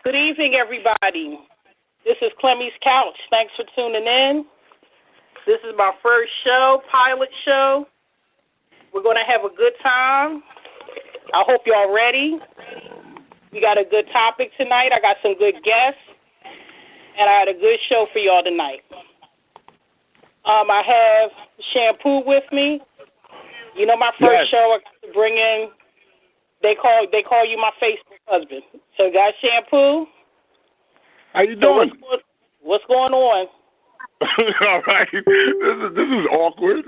Good evening, everybody. This is Clemy's Couch. Thanks for tuning in. This is my first show, pilot show. We're going to have a good time. I hope y'all ready. We got a good topic tonight. I got some good guests, and I had a good show for y'all tonight. I have Shampoo with me. You know, my first show, I got to bring in. They call you my Facebook husband. So, got Shampoo. How you doing? What's going on? All right. This is awkward.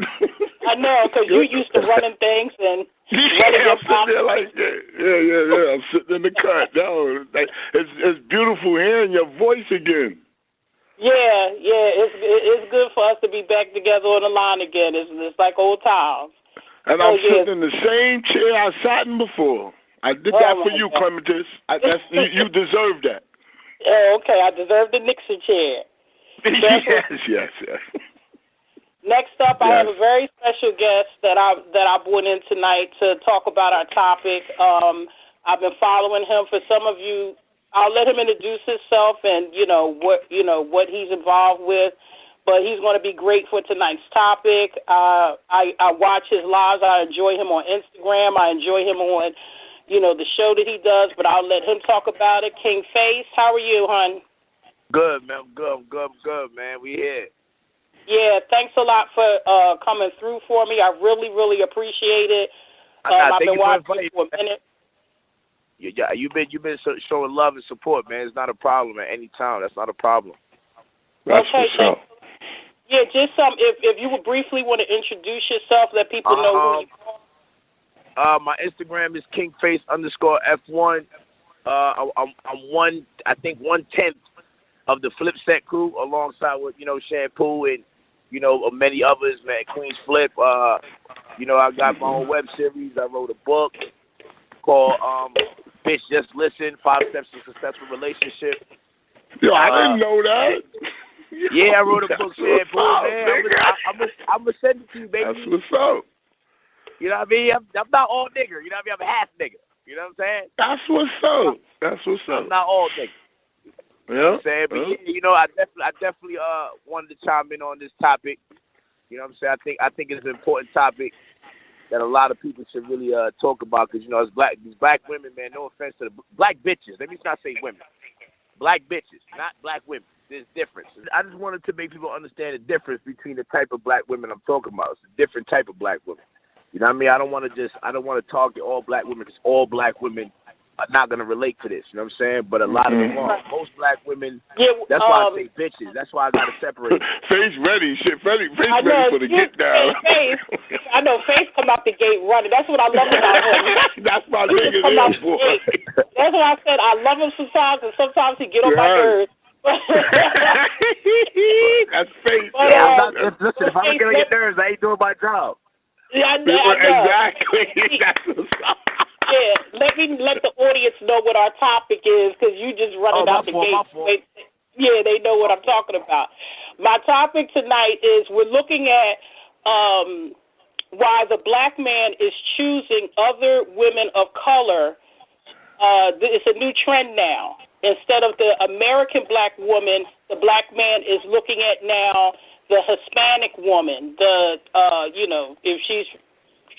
I know, because you used to running things and running I'm sitting there like, yeah. I'm sitting in the cut. No, it's beautiful hearing your voice again. Yeah. It's good for us to be back together on the line again. It's like old times. And I'm sitting in the same chair I sat in before. I did that for you, Clematis. You deserve that. Oh, okay. I deserve the Nixon chair. Yes. Next up, I have a very special guest that I brought in tonight to talk about our topic. I've been following him. For some of you, I'll let him introduce himself and what he's involved with. But he's going to be great for tonight's topic. I watch his lives. I enjoy him on Instagram. I enjoy him on, the show that he does. But I'll let him talk about it. King Face, how are you, hon? Good, man. Good, man. We here. Yeah, thanks a lot for coming through for me. I really, really appreciate it. I've been watching you for a minute. Yeah, you've been showing love and support, man. It's not a problem at any time. That's not a problem. That's what's up. Yeah, just if you would briefly want to introduce yourself, let people know who you are. My Instagram is kingface_F1. I'm 1/10 of the Flip Set crew, alongside with Shampoo and many others, man. Queen's Flip. I got my own web series. I wrote a book called "Bitch Just Listen: 5 Steps to a Successful Relationship." Yo, I didn't know that. Yeah, I wrote a book, Shampoo, man. I'm gonna send it to you, baby. That's what's up. You know what I mean? I'm not all nigger. You know what I mean? I'm a half nigger. You know what I'm saying? That's what's up. I'm not all nigger. Yeah. You know what I'm saying? But I definitely wanted to chime in on this topic. You know what I'm saying? I think it's an important topic that a lot of people should really talk about, because as these black women, man. No offense to the black bitches. Let me not say women. Black bitches, not black women. There's difference. I just wanted to make people understand the difference between the type of black women I'm talking about. It's a different type of black women. You know what I mean? I don't want to target all black women, because all black women are not going to relate to this. You know what I'm saying? But a lot of them are. Most black women, that's why I say bitches. That's why I got to separate. Face ready. Face ready for the get down. I know Face come out the gate running. That's what I love about him. That's my nigga there, boy. That's what I said. I love him sometimes, and sometimes he get on my nerves. That's Face. Listen, if I'm getting on your nerves, I ain't doing my job. Yeah, I know. Exactly. That's what's up. Yeah, let the audience know what our topic is, because you just running out the gate. Yeah, they know what I'm talking about. My topic tonight is we're looking at why the black man is choosing other women of color. It's a new trend now. Instead of the American black woman, the black man is looking at now the Hispanic woman, if she's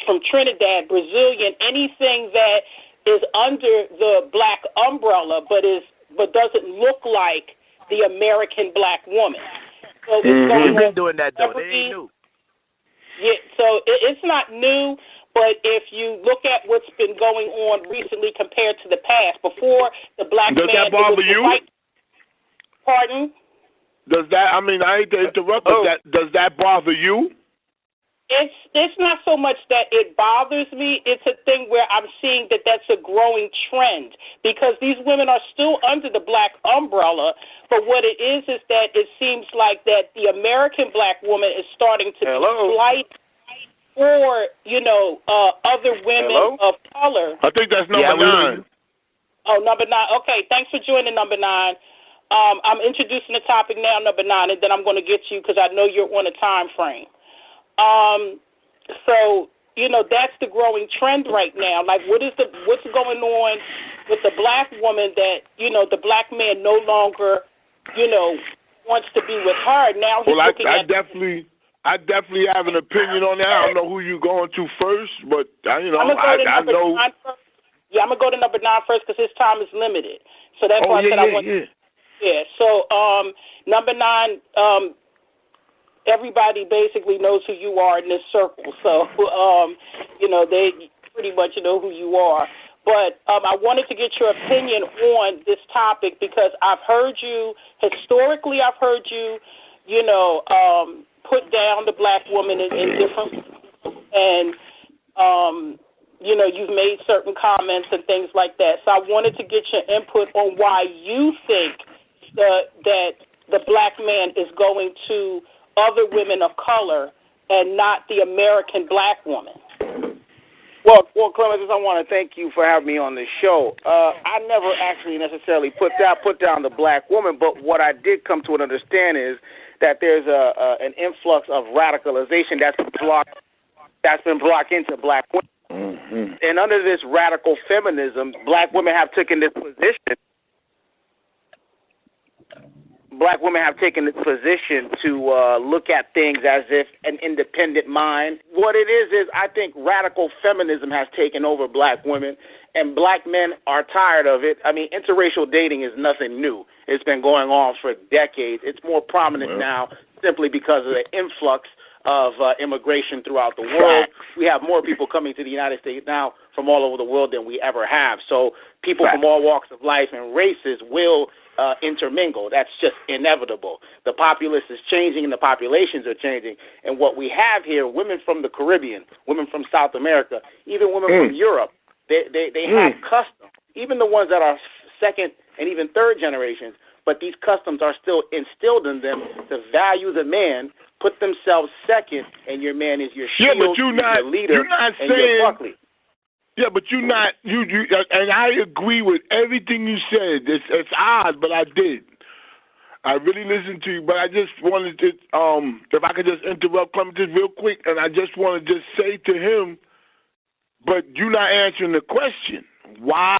from Trinidad, Brazilian, anything that is under the black umbrella but doesn't look like the American black woman. So we've been doing that though. They ain't new. Yeah, so it's not new. But if you look at what's been going on recently compared to the past, before the black man... Does that bother you? Pardon? Does that, I hate to interrupt, does that bother you? It's not so much that it bothers me. It's a thing where I'm seeing that that's a growing trend, because these women are still under the black umbrella. But what it is that it seems like that the American black woman is starting to be slight for, other women of color. I think that's number 9. Oh, number 9. Okay, thanks for joining number 9. I'm introducing the topic now, number 9, and then I'm going to get you because I know you're on a time frame. So, that's the growing trend right now. Like, what's going on with the black woman that, you know, the black man no longer, you know, wants to be with her. Now he's looking at... I definitely have an opinion on that. I don't know who you're going to first, but, you know, I know... Yeah, I'm going to go to number 9 first because his time is limited. So that's why I said I want... Yeah, so number 9, everybody basically knows who you are in this circle. So, you know, they pretty much know who you are. But I wanted to get your opinion on this topic because I've heard you, historically I've heard you, you know, put down the black woman in different, and, you know, you've made certain comments and things like that. So I wanted to get your input on why you think that the black man is going to other women of color and not the American black woman. Well, Clemens, I want to thank you for having me on the show. I never actually necessarily put down the black woman, but what I did come to an understand is that there's an influx of radicalization that's been brought into black women. Mm-hmm. And under this radical feminism, black women have taken this position. Black women have taken this position to look at things as if an independent mind. What it is I think radical feminism has taken over black women, and black men are tired of it. I mean, interracial dating is nothing new. It's been going on for decades. It's more prominent now simply because of the influx of immigration throughout the world. We have more people coming to the United States now from all over the world than we ever have. So people from all walks of life and races will intermingle. That's just inevitable. The populace is changing and the populations are changing. And what we have here, women from the Caribbean, women from South America, even women from Europe, they have customs, even the ones that are second and even third generations, but these customs are still instilled in them to value the man, put themselves second, and your man is your shield, but your leader, you're not and saying, your Buckley. Yeah, but you're not, and I agree with everything you said. It's odd, but I did. I really listened to you, but I just wanted to, if I could just interrupt Clement just real quick, and I just want to just say to him, but you're not answering the question. Why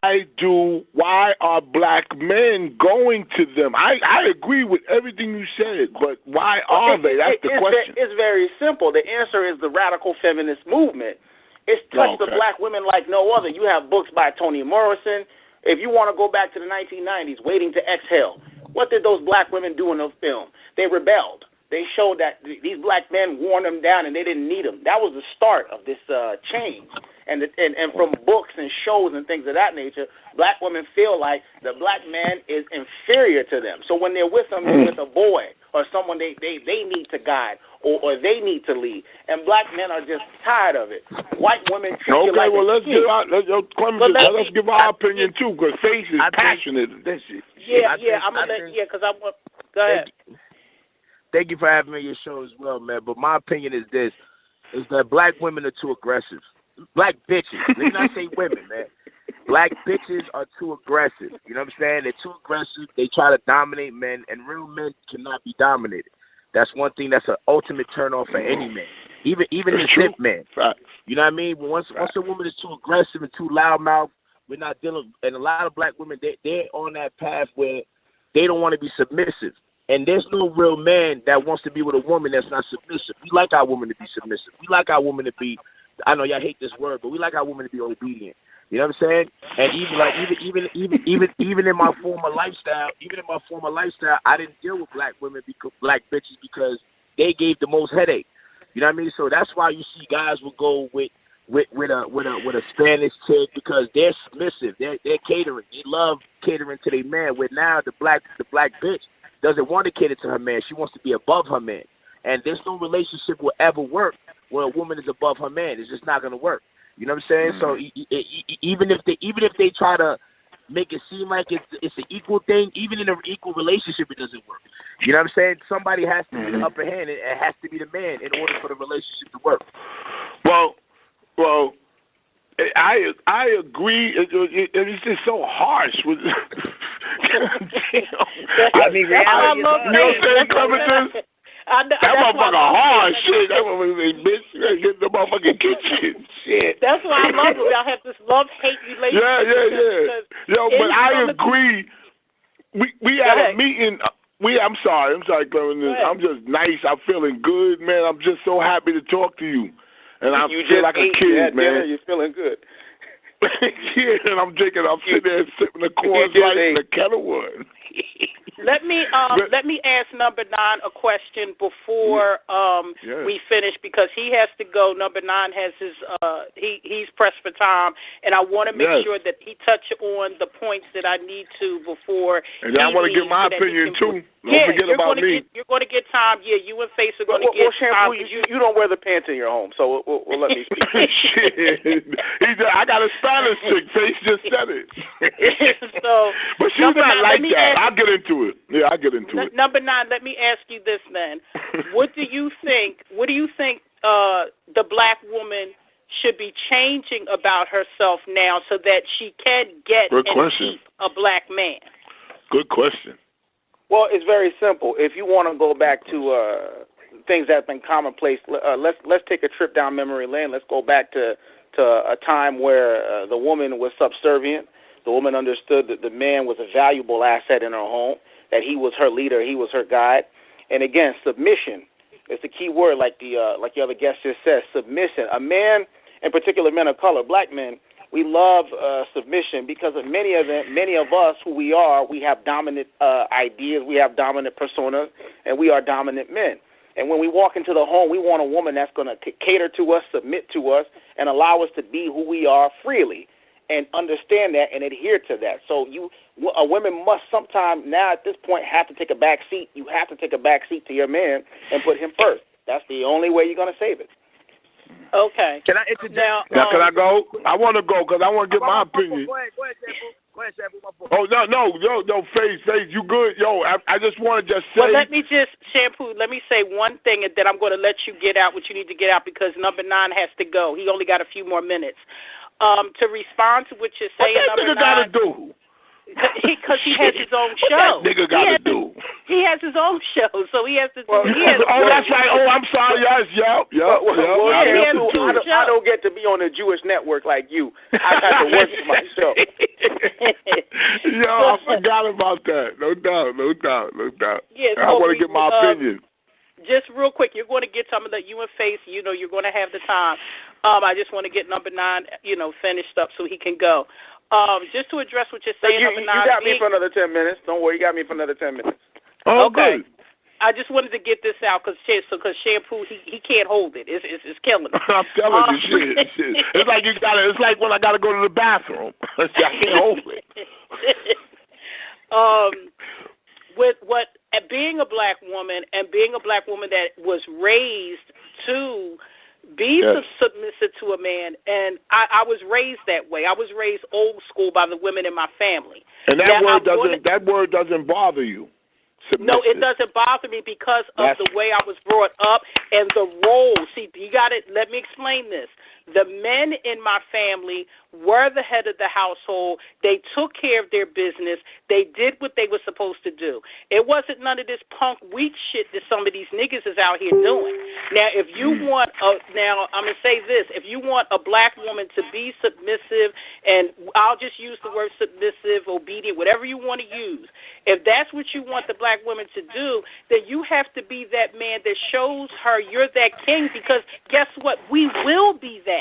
are black men going to them? I agree with everything you said, but why are they? That's the question. It's very simple. The answer is the radical feminist movement. It's touched the black women like no other. You have books by Toni Morrison. If you want to go back to the 1990s, Waiting to Exhale, what did those black women do in the film? They rebelled. They showed that these black men wore them down and they didn't need them. That was the start of this change. And from books and shows and things of that nature, black women feel like the black man is inferior to them. So when they're with them, they're with a boy or someone they need to guide or they need to lead. And black men are just tired of it. White women treat you like let's give our opinion too, because Faith is passionate. Go ahead. Thank you for having me on your show as well, man. But my opinion is this, is that black women are too aggressive. Black bitches. Let me not say women, man. Black bitches are too aggressive. You know what I'm saying? They're too aggressive. They try to dominate men, and real men cannot be dominated. That's one thing that's an ultimate turn off for any man, even the simp man. Right. You know what I mean? Once a woman is too aggressive and too loudmouth, we're not dealing. And a lot of black women, they're on that path where they don't want to be submissive. And there's no real man that wants to be with a woman that's not submissive. We like our women to be submissive. We like our women to be, I know y'all hate this word, but we like our women to be obedient. You know what I'm saying? And even in my former lifestyle, I didn't deal with black women, black bitches, because they gave the most headache. You know what I mean? So that's why you see guys will go with a Spanish chick, because they're submissive. They're catering. They love catering to their man. Where now the black bitch doesn't want to cater to her man. She wants to be above her man. And there's no relationship will ever work where a woman is above her man. It's just not going to work. You know what I'm saying? So even if they try to make it seem like it's an equal thing, even in an equal relationship, it doesn't work. You know what I'm saying? Somebody has to be the upper hand. It has to be the man in order for the relationship to work. Well, I agree. It's just so harsh with. I mean, reality is, That motherfucker hard shit. That motherfucker, bitch, you gotta get in the motherfucking kitchen. Shit. That's why I love it. Y'all have this love-hate relationship. Yeah. Yo, but I agree. We had a meeting. I'm sorry, Clement. I'm just nice. I'm feeling good, man. I'm just so happy to talk to you. And I feel like a kid, man. You're feeling good. Yeah, and I'm sitting there sipping the Coors Light and the Kettlewood. Let me ask number 9 a question before we finish, because he has to go. Number 9 has his he's pressed for time, and I want to make sure that he touch on the points that I need to before. And I want to get my opinion too. Don't forget about me. You're going to get time. Yeah, you and Face are going to get Shampoo, time. You don't wear the pants in your home, so we'll let me speak. Shit. I got a Spanish chick. Face just said it. But she's not like that. I'll get into it. Yeah, I'll get into it. Number 9, let me ask you this then. What do you think the black woman should be changing about herself now so that she can get and keep a black man? Good question. Well, it's very simple. If you want to go back to things that have been commonplace, let's take a trip down memory lane. Let's go back to a time where the woman was subservient. The woman understood that the man was a valuable asset in her home, that he was her leader, he was her guide. And again, submission is the key word, like the other guest just said, submission. A man, in particular men of color, black men, we love submission because of many of us who we are, we have dominant ideas, we have dominant personas, and we are dominant men. And when we walk into the home, we want a woman that's going to cater to us, submit to us, and allow us to be who we are freely, and understand that and adhere to that. So a woman must sometime now at this point have to take a back seat. You have to take a back seat to your man and put him first. That's the only way you're going to save it. Okay. Can I interject? Now, can I go? I want to go because I want to get my opinion. Go ahead, Shampoo. Go ahead, Shampoo. Oh, no, Face, you good? Yo, I just want to say. Well, let me say one thing, and then I'm going to let you get out what you need to get out because number 9 has to go. He only got a few more minutes. To respond to what you're saying, what that nigga got to do? Because he has his own show. What that nigga got to do? He has his own show, so he has to do. That's right. Oh, I'm sorry. Yes, I don't get to be on a Jewish network like you. I got to work for my show. Yo, I forgot about that. No doubt. Yes, I want to get my opinion. Just real quick, you're going to get some of the you and Face. You're going to have the time. I just want to get number 9, finished up so he can go. Just to address what you're saying, number 9. You got me for another 10 minutes. Don't worry, you got me for another 10 minutes. Oh, okay. Good. I just wanted to get this out because Shampoo he can't hold it. It's killing him. I'm telling you, shit. It's like It's like when I gotta go to the bathroom. I can't hold it. With being a black woman and being a black woman that was raised to be submissive to a man, and I was raised that way. I was raised old school by the women in my family. And that word doesn't bother you. Submissive. No, it doesn't bother me because of the way I was brought up and the role. See, you got it. Let me explain this. The men in my family were the head of the household. They took care of their business. They did what they were supposed to do. It wasn't none of this punk weak shit that some of these niggas is out here doing. Now, if you want now I'm going to say this. If you want a black woman to be submissive, and I'll just use the word submissive, obedient, whatever you want to use, if that's what you want the black woman to do, then you have to be that man that shows her you're that king, because guess what? We will be that.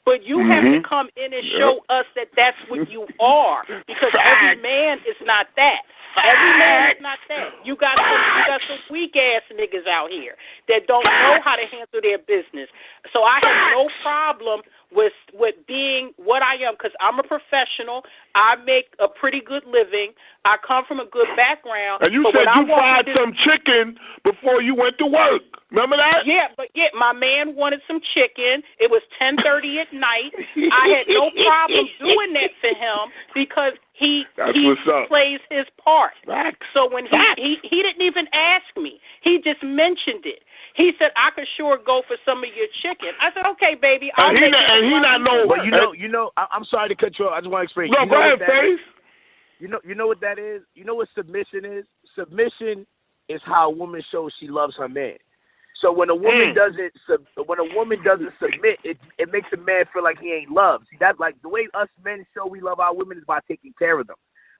But you have to come in and show us that that's what you are, because every man is not that. Every man is not that. You got some weak ass niggas out here that don't know how to handle their business. So I have no problem with being what I am, because I'm a professional. I make a pretty good living. I come from a good background. And you said you fried some chicken before you went to work. Remember that? Yeah, my man wanted some chicken. It was 10:30 at night. I had no problem doing that for him because he plays his part. So when he didn't even ask me, he just mentioned it. He said, I could sure go for some of your chicken. I said, okay, baby. But you know, I'm sorry to cut you off. I just want to explain. No, go ahead, Faith. You know what that is? You know what submission is? Submission is how a woman shows she loves her man. So when a woman doesn't submit, it makes a man feel like he ain't loved. See, that's like the way us men show we love our women is by taking care of them.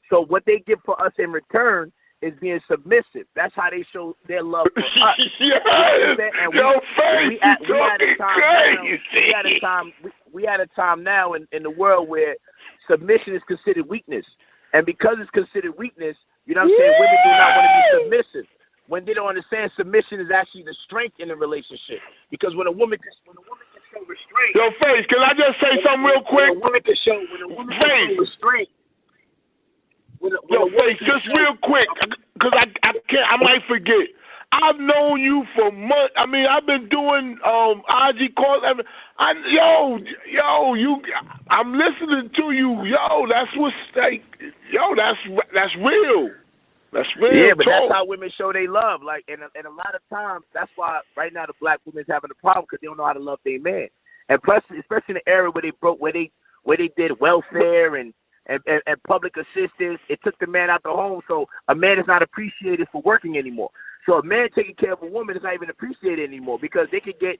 So what they give for us in return is being submissive. That's how they show their love for us. Yes. And we had a time now in the world where submission is considered weakness. And because it's considered weakness, you know what I'm saying, women do not want to be submissive. When they don't understand submission is actually the strength in a relationship. Because when a woman can show restraint. Yo, Face, can I just say something real quick? When a woman can show restraint. Yo, Face, just real quick, because I might forget. I've known you for months. I mean, I've been doing IG calls. I'm listening to you. Yo, that's what's like. Yo, that's real. That's real. Yeah, but talk. that's how women show they love. Like, and a lot of times, that's why right now the black women's having a problem because they don't know how to love their man. And plus, especially in the era where they did welfare and public assistance, it took the man out the home. So a man is not appreciated for working anymore. So a man taking care of a woman is not even appreciated anymore because they can get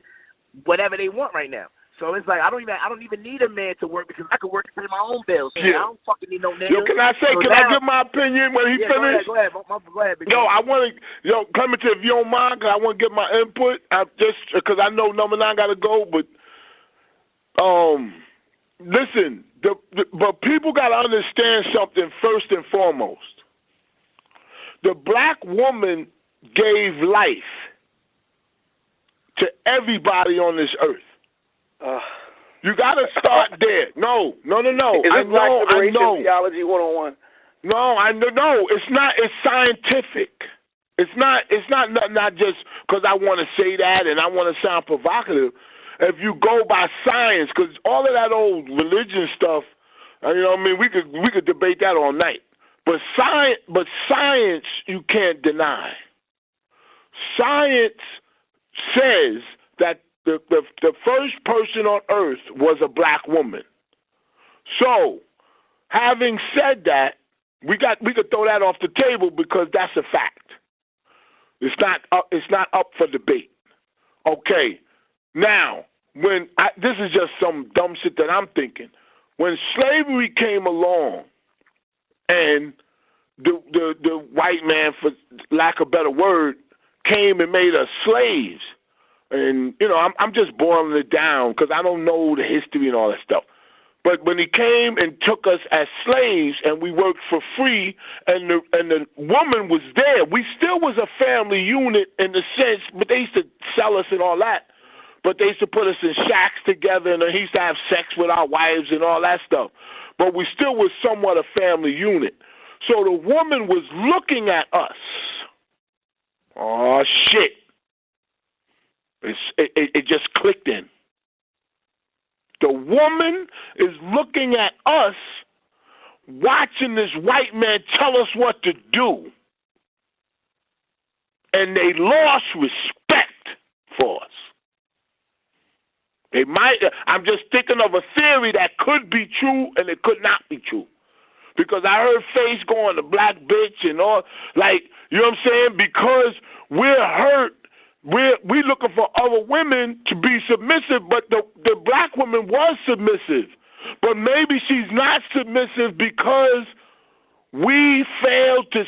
whatever they want right now. So it's like I don't even need a man to work because I can work to pay my own bills. Yeah. I don't fucking need no nigga. Yo, can I give my opinion when he finished? Go ahead. Go ahead. I want to, Clemente, if you don't mind, because I want to get my input. Just because I know number 9 got to go, but listen, but people got to understand something first and foremost. The black woman gave life to everybody on this earth. You got to start there. No. Is this Black Liberation Theology 101? No, it's not. It's scientific. It's not just because I want to say that and I want to sound provocative. If you go by science, because all of that old religion stuff, you know what I mean, we could debate that all night. But science you can't deny. Science says that the first person on earth was a black woman. So, having said that, we could throw that off the table because that's a fact. It's not up for debate. Okay, now this is just some dumb shit that I'm thinking. When slavery came along, and the white man, for lack of a better word, came and made us slaves. And, I'm just boiling it down because I don't know the history and all that stuff. But when he came and took us as slaves and we worked for free and the woman was there, we still was a family unit in the sense, but they used to sell us and all that. But they used to put us in shacks together and he used to have sex with our wives and all that stuff. But we still was somewhat a family unit. So the woman was looking at us. Oh, shit. It just clicked in. The woman is looking at us, watching this white man tell us what to do. And they lost respect for us. I'm just thinking of a theory that could be true and it could not be true. Because I heard Face going the black bitch and all, like, you know what I'm saying? Because we're hurt. We're looking for other women to be submissive, but the black woman was submissive. But maybe she's not submissive because we failed to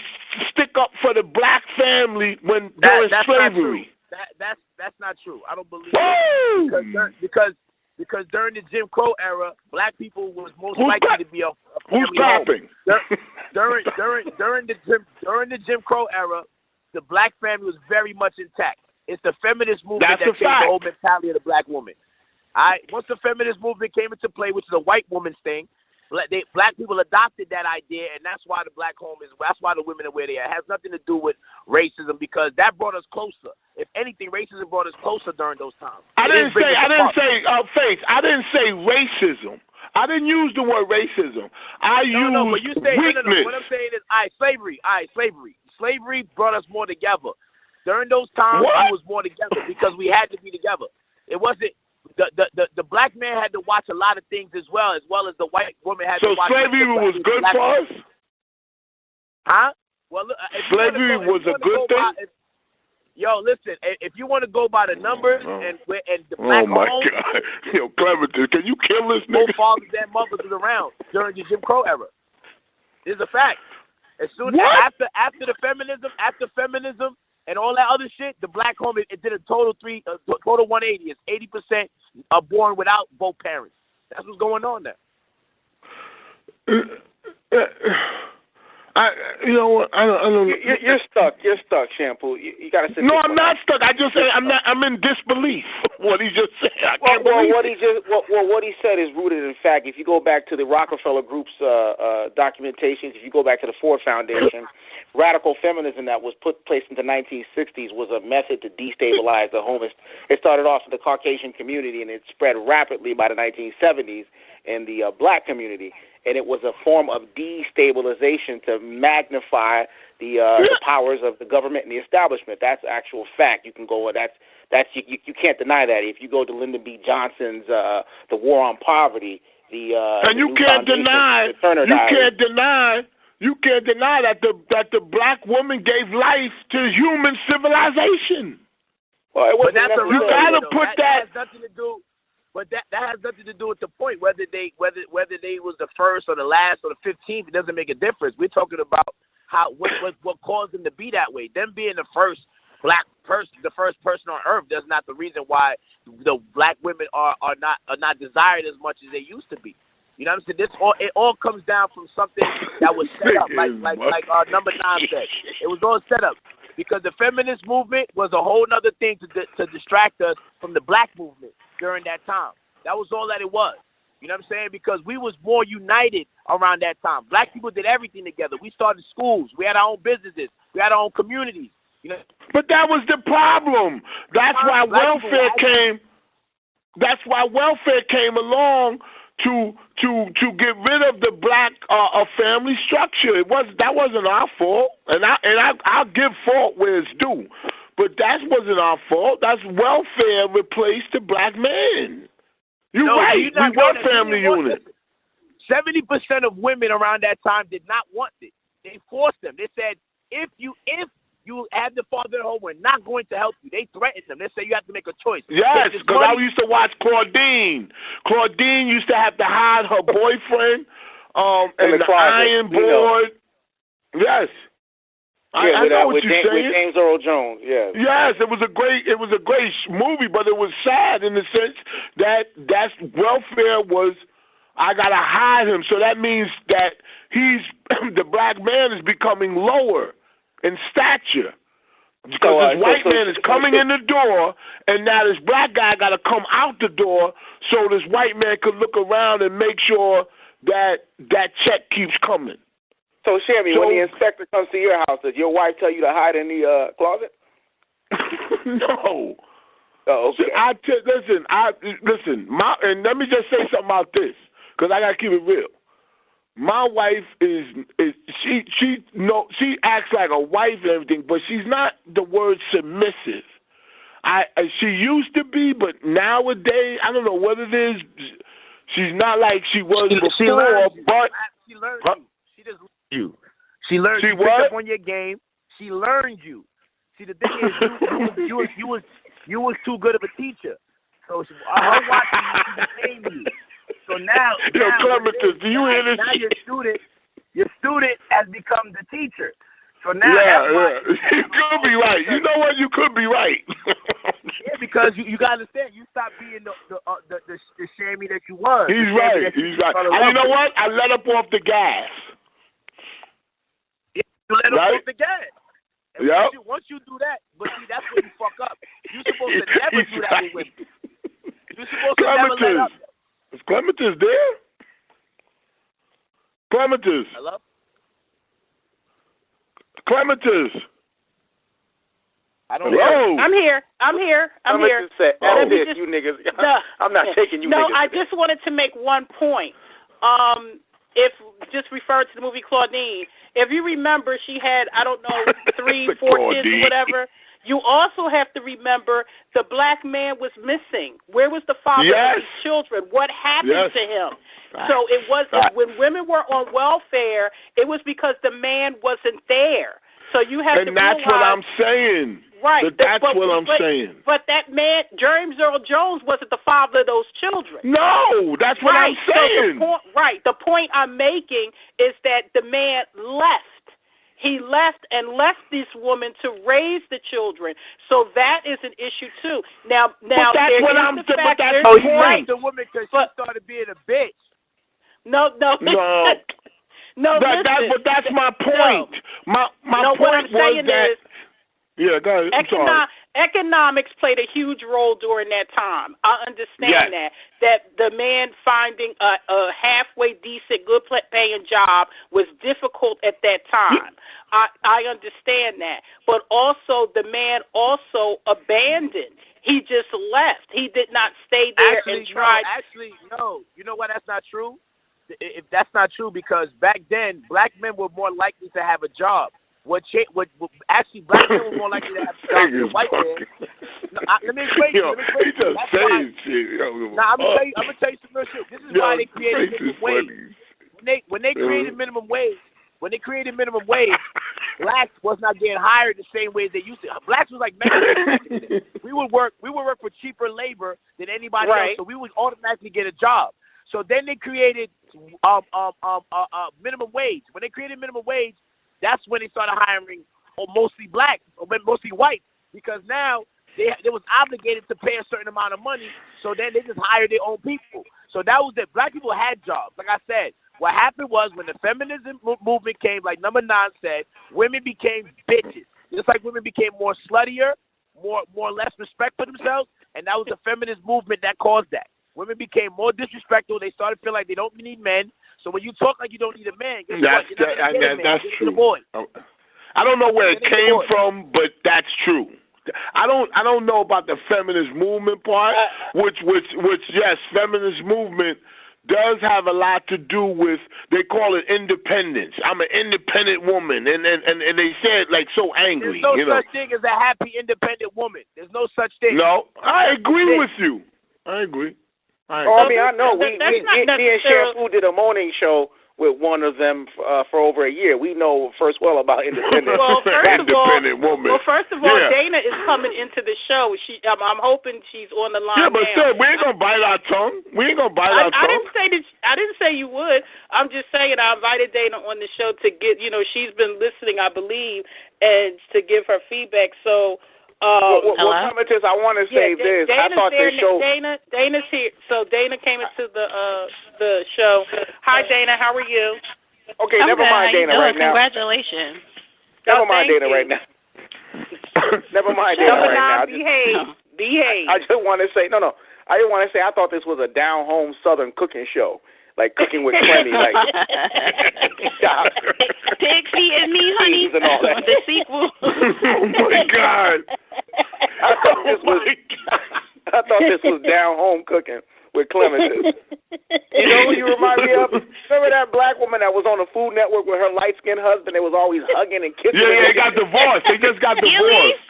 stick up for the black family when during slavery. That's not true. I don't believe that. Because during the Jim Crow era, black people was most likely to be a family. Who's clapping? During the Jim Crow era, the black family was very much intact. It's the feminist movement that changed the whole mentality of the black woman. Once the feminist movement came into play, which is a white woman's thing, black people adopted that idea, and that's why the black home is. That's why the women are where they are. It has nothing to do with racism because that brought us closer. If anything, racism brought us closer during those times. I didn't say Faith. I didn't say racism. I didn't use the word racism. I used weakness. What I'm saying is, slavery. Slavery brought us more together. During those times, we was more together because we had to be together. It wasn't the black man had to watch a lot of things as well as the white woman had to watch. So slavery was good for us? Huh? Well, look, slavery was a good thing? Yo, listen. If you want to go by the numbers and the black oh my homes, God, yo, Clemente, can you kill this nigga? both fathers and mothers was around during the Jim Crow era. It's a fact. As soon after feminism and all that other shit, the black home it did a total 180. It's 80% are born without both parents. That's what's going on there. You know what? I don't. You're stuck. You're stuck, Shampoo. You got to sit. No, I'm not stuck. I just say I'm in disbelief. What he just said. I can't believe what he said is rooted in fact. If you go back to the Rockefeller Group's documentations, if you go back to the Ford Foundation, radical feminism that was placed in the 1960s was a method to destabilize the home. It started off in the Caucasian community and it spread rapidly by the 1970s in the black community. And it was a form of destabilization to magnify the powers of the government and the establishment. That's actual fact. You can go. You can't deny that. If you go to Lyndon B. Johnson's The War on Poverty, and you can't deny that the black woman gave life to human civilization. Well, but that's you gotta put that. Has nothing to do. But that has nothing to do with the point. Whether they was the first or the last or the 15th, it doesn't make a difference. We're talking about what caused them to be that way. Them being the first black person, the first person on earth, that's not the reason why the black women are not desired as much as they used to be. You know what I'm saying? It all comes down from something that was set up, like number 9 said. It was all set up because the feminist movement was a whole other thing to distract us from the black movement during that time. That was all that it was. You know what I'm saying? Because we was more united around that time. Black people did everything together. We started schools. We had our own businesses. We had our own communities. You know. But that was the problem. That's why welfare came. That's why welfare came along to get rid of the black family structure. That wasn't our fault, and I'll give fault where it's due. But that wasn't our fault. That's welfare replaced the black man. You're right. We were family unit. 70% of women around that time did not want it. They forced them. They said, if you have the father at home, we're not going to help you. They threatened them. They said you have to make a choice. Yes, because I used to watch Claudine. Claudine used to have to hide her boyfriend in the iron board. Yes. I know what you're saying. With James Earl Jones, yes. Yes, it was a great movie, but it was sad in the sense that welfare was. I gotta hide him, so that means that the black man is becoming lower in stature because this white man is coming in the door, and now this black guy gotta come out the door so this white man could look around and make sure that check keeps coming. So, Shammy, when the inspector comes to your house, does your wife tell you to hide in the closet? No. Oh, okay. Listen. And let me just say something about this, because I gotta keep it real. My wife she acts like a wife and everything, but she's not the word submissive. She used to be, but nowadays I don't know what it is. She's not like she was before. She learned you. She just. You. She learned you picked up on your game. She learned you. See, the thing is, you was too good of a teacher. So her watching you, she became you. So now Clementis, do you hear this? Now your student has become the teacher. So now you could be right. You know what? You could be right. Yeah, because you gotta understand, you stopped being the Shammy that you was. He's right. And you know what? I let up off the gas. You let them off the gas. And yep. Once you do that, but see, that's where you fuck up. You're supposed to never do that with women. You're supposed to never let up. Is Clementis there? Clementis. Hello? Clementis. I don't know. I'm here. Clementis said, you niggas. No, I'm not taking you niggas. No, I just wanted to make one point. If just referred to the movie Claudine, if you remember, she had, 3, 4 kids or whatever. You also have to remember the black man was missing. Where was the father of his children? What happened to him? So it wasn't, when women were on welfare, it was because the man wasn't there. So you have to realize. And that's what I'm saying. Right. That's what I'm saying. But that man, James Earl Jones, wasn't the father of those children. No, that's what I'm saying. So the point I'm making is that the man left. He left this woman to raise the children. So that is an issue too. Now that's what I'm saying. But that's he left the woman because she started being a bitch. No. No, but that's my point. No. My point what I'm saying is, yeah, go ahead. I'm sorry. Economics played a huge role during that time. I understand that the man finding a halfway decent, good-paying job was difficult at that time. I understand that. But also, the man also abandoned. He just left. He did not stay there and try. No. You know why that's not true? If that's not true, because back then, black men were more likely to have a job. Actually, black men were more likely to have a job than white men. No, let me explain to you. I'm gonna tell you some real shit. This is why they created minimum wage. When they created minimum wage, blacks was not getting hired the same way as they used to. Blacks was like Mexicans. we would work for cheaper labor than anybody else, so we would automatically get a job. So then they created minimum wage. When they created minimum wage, that's when they started hiring mostly black or mostly white, because now they was obligated to pay a certain amount of money. So then they just hired their own people. So that was it. Black people had jobs. Like I said, what happened was when the feminism movement came, like Number 9 said, women became bitches. Just like women became more sluttier, more less respect for themselves, and that was the feminist movement that caused that. Women became more disrespectful. They started feeling like they don't need men. So when you talk like you don't need a man, that's true. I don't know where it came from, but that's true. I don't know about the feminist movement part, which yes, feminist movement does have a lot to do with. They call it independence. I'm an independent woman, and they say it like so angry. There's no such thing as a happy independent woman. There's no such thing. No, I agree with you. I agree. I know. Me and Shampoo did a morning show with one of them for over a year. We know about independent. Woman. Well, first of all, Dana is coming into the show. I'm hoping she's on the line. Yeah, but still, we ain't gonna bite our tongue. I didn't say you would. I'm just saying I invited Dana on the show to get. She's been listening, I believe, and to give her feedback. So. Commentators, I want to say this. Dana's I thought there, this show. Dana's here. So Dana came into the show. Hi, Dana. How are you? Okay, never mind Dana right now. Congratulations. Never mind Dana right now. Never mind Dana right now. Behave. I just want to say no. I just want to say I thought this was a down home Southern cooking show. Like Cooking with Clemmy, like Pixie and Me, honey, and all that. the sequel. Oh my God! I thought this was down home cooking with Clemens. You know who you remind me of? Remember that black woman that was on the Food Network with her light skinned husband? They was always hugging and kissing. Yeah, they got divorced. They just got divorced.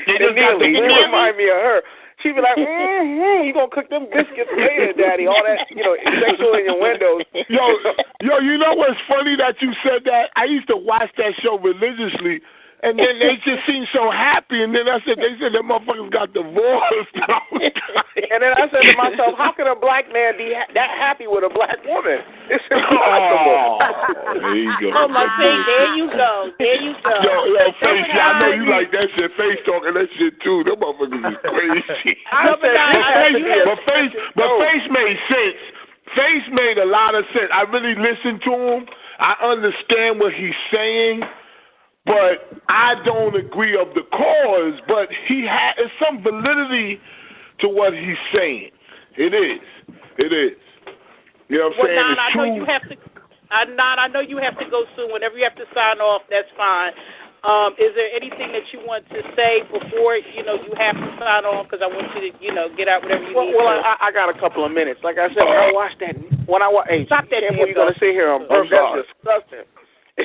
You remind me of her. She'd be like, you gonna cook them biscuits later, Daddy. All that, sexual in your windows. Yo, you know what's funny that you said that? I used to watch that show religiously, and then they just seemed so happy, and then they said that motherfuckers got divorced. And then I said to myself, how can a black man be that happy with a black woman? It's impossible. There you go. Oh, my face. There you go. Yo, Face, I know you like that shit. Face talking that shit too. Them motherfuckers is crazy. But Face made sense. Face made a lot of sense. I really listened to him. I understand what he's saying. But I don't agree of the cause, but it's some validity to what he's saying. It is. You know what I'm saying? Well, it's true. I know you have to go soon. Whenever you have to sign off, that's fine. Is there anything that you want to say before you have to sign off? Because I want you to get out whatever you need. Well, I got a couple of minutes. Like I said, hey, stop that. You're gonna sit here and burp. That's disgusting.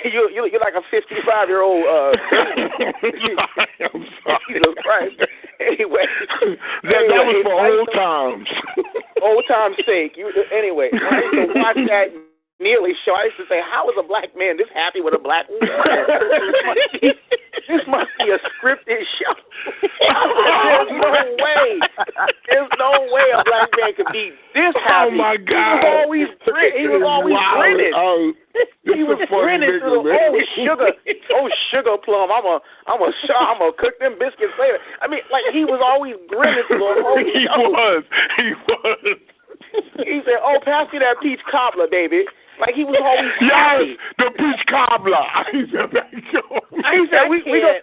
You're like a 55-year-old. I'm sorry. Jesus Christ. Anyway, that was for old times. Old times' sake. Anyway, I used to watch that Neely show. I used to say, how is a black man this happy with a black woman? This must be a scripted show. I'm gonna cook them biscuits later. I mean, like he was always grinning through the whole show. He was. He said, "Oh, pass me that peach cobbler, baby." Like he was always yes, the peach cobbler. He said, "We gonna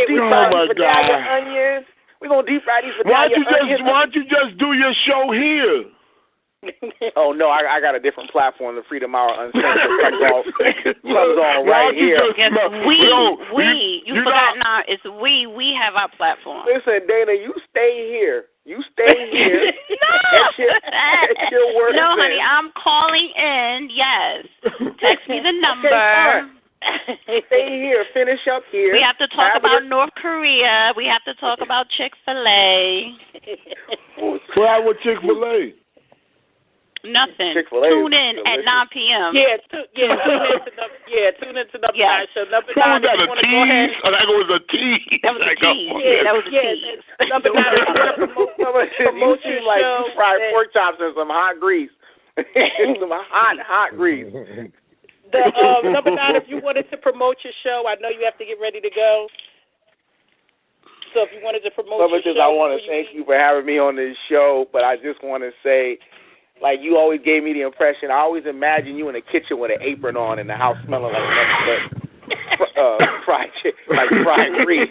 deep fry these Vidalia onions. We gonna deep fry these Vidalia onions." Why don't you just do your show here? Oh no, I got a different platform. The Freedom Hour Uncensored comes on right here. Yes, we. You forgot now. It's we. We have our platform. Listen, Dana, you stay here. You stay here. No, honey, I'm calling in. Yes. Text me the number. Okay, stay here. Finish up here. We have to talk about North Korea. We have to talk about Chick-fil-A. What happened with Chick-fil-A? Nothing. Chick-fil-A tune in at 9 p.m. Tune in to number 9 show. Number 9. Was that a tease? Oh, that was a tease. That was a tease. That was a tease. Number 9. Promotion like you fried pork chops in some hot grease. Some hot grease. Number 9. If you wanted to promote your show, I know you have to get ready to go. So if you wanted to promote your show, I want to thank you for having me on this show. But I just want to say, like you always gave me the impression, I always imagine you in the kitchen with an apron on in the house smelling like nothing but fried grease,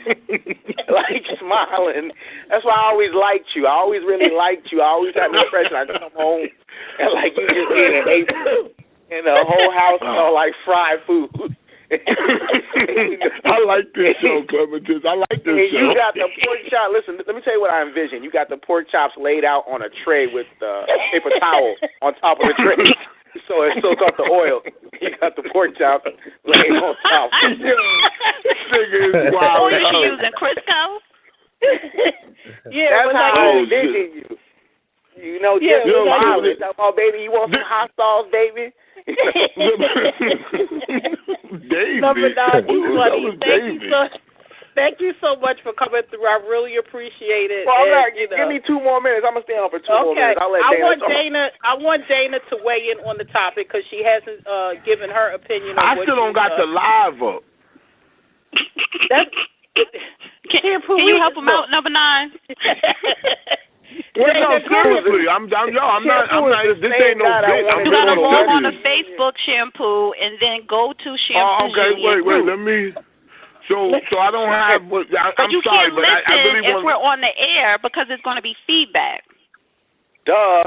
like smiling. That's why I always liked you. I always really liked you. I always had the impression I'd come home and like you just in an apron and the whole house smelled like fried food. I like this show, Clementine. I like this show. You got the pork chop. Listen, let me tell you what I envision. You got the pork chops laid out on a tray with paper towel on top of the tray, so it soaks up the oil. You got the pork chops laid on top. What are you using, Crisco? That's how I envision you. You know, just smiling. Oh, baby, you want some hot sauce, baby? David. Number 9, you funny. Thank you so much for coming through. I really appreciate it. Well, give me 2 more minutes. I'm gonna stay on for 2 more minutes. I want Dana to weigh in on the topic because she hasn't given her opinion. I still don't got the live up. Can you help him out, number 9? Well, no, seriously, I'm not. This ain't no bit. You gotta log on to Facebook, Shampoo, and then go to Shamster Union. Wait. Let me. So I don't have. I'm you sorry, can't but listen I really if we're on the air because it's going to be feedback. Duh.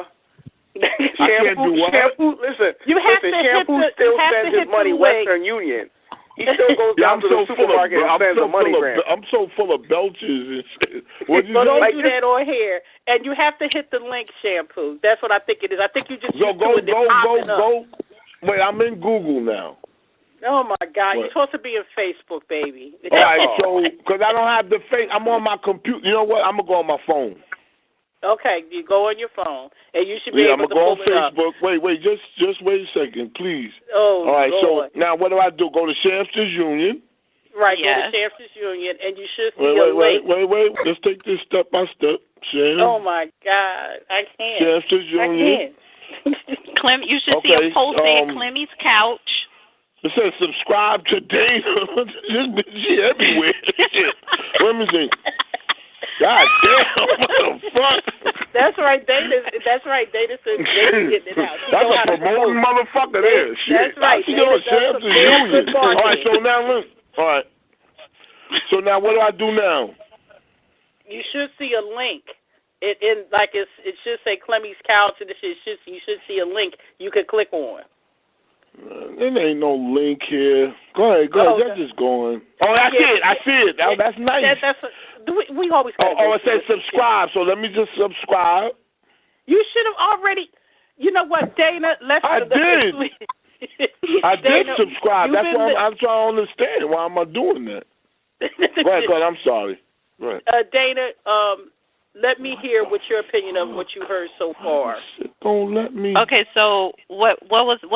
I can't do what? Shampoo, listen. Shampoo still sends his money Western Union. He still goes down to the supermarket and sends a MoneyGram. I'm so full of belches and shit. Don't do that on here. And you have to hit the link, Shampoo. That's what I think it is. I think you just go. Wait, I'm in Google now. Oh my God! You're supposed to be in Facebook, baby. All right, so because I don't have the face, I'm on my computer. You know what? I'm gonna go on my phone. Okay, you go on your phone, and you should be able to pull it up. I'm gonna go on Facebook. Wait, just wait a second, please. Oh, all right, Lord. So now what do I do? Go to Shamster Union. Right, go to Shamster Union, and you should see a link. Wait. Let's take this step by step. Oh my God, I can't. Shamster Union. Clem, you should see a post at Clemy's couch. It says subscribe to Dana. She everywhere. Shit. Let me see. God damn, what the fuck? That's right, Dana said Dana's getting it out. That's a promoting motherfucker there. Shit. That's right. She on Shamster Union. All right, so now look. All right. So now what do I do now? You should see a link. It should say Clemy's couch, and you should see a link you could click on. There ain't no link here. Go ahead. That's just going. Oh, I see it. That's nice. We always got it says subscribe, so let me just subscribe. You should have already. You know what, Dana? I did. I did subscribe. That's why I'm trying to understand. Why am I doing that? Go ahead. I'm sorry. Right. Dana, let me hear what your opinion of what you heard so far. Don't let me. Okay, so what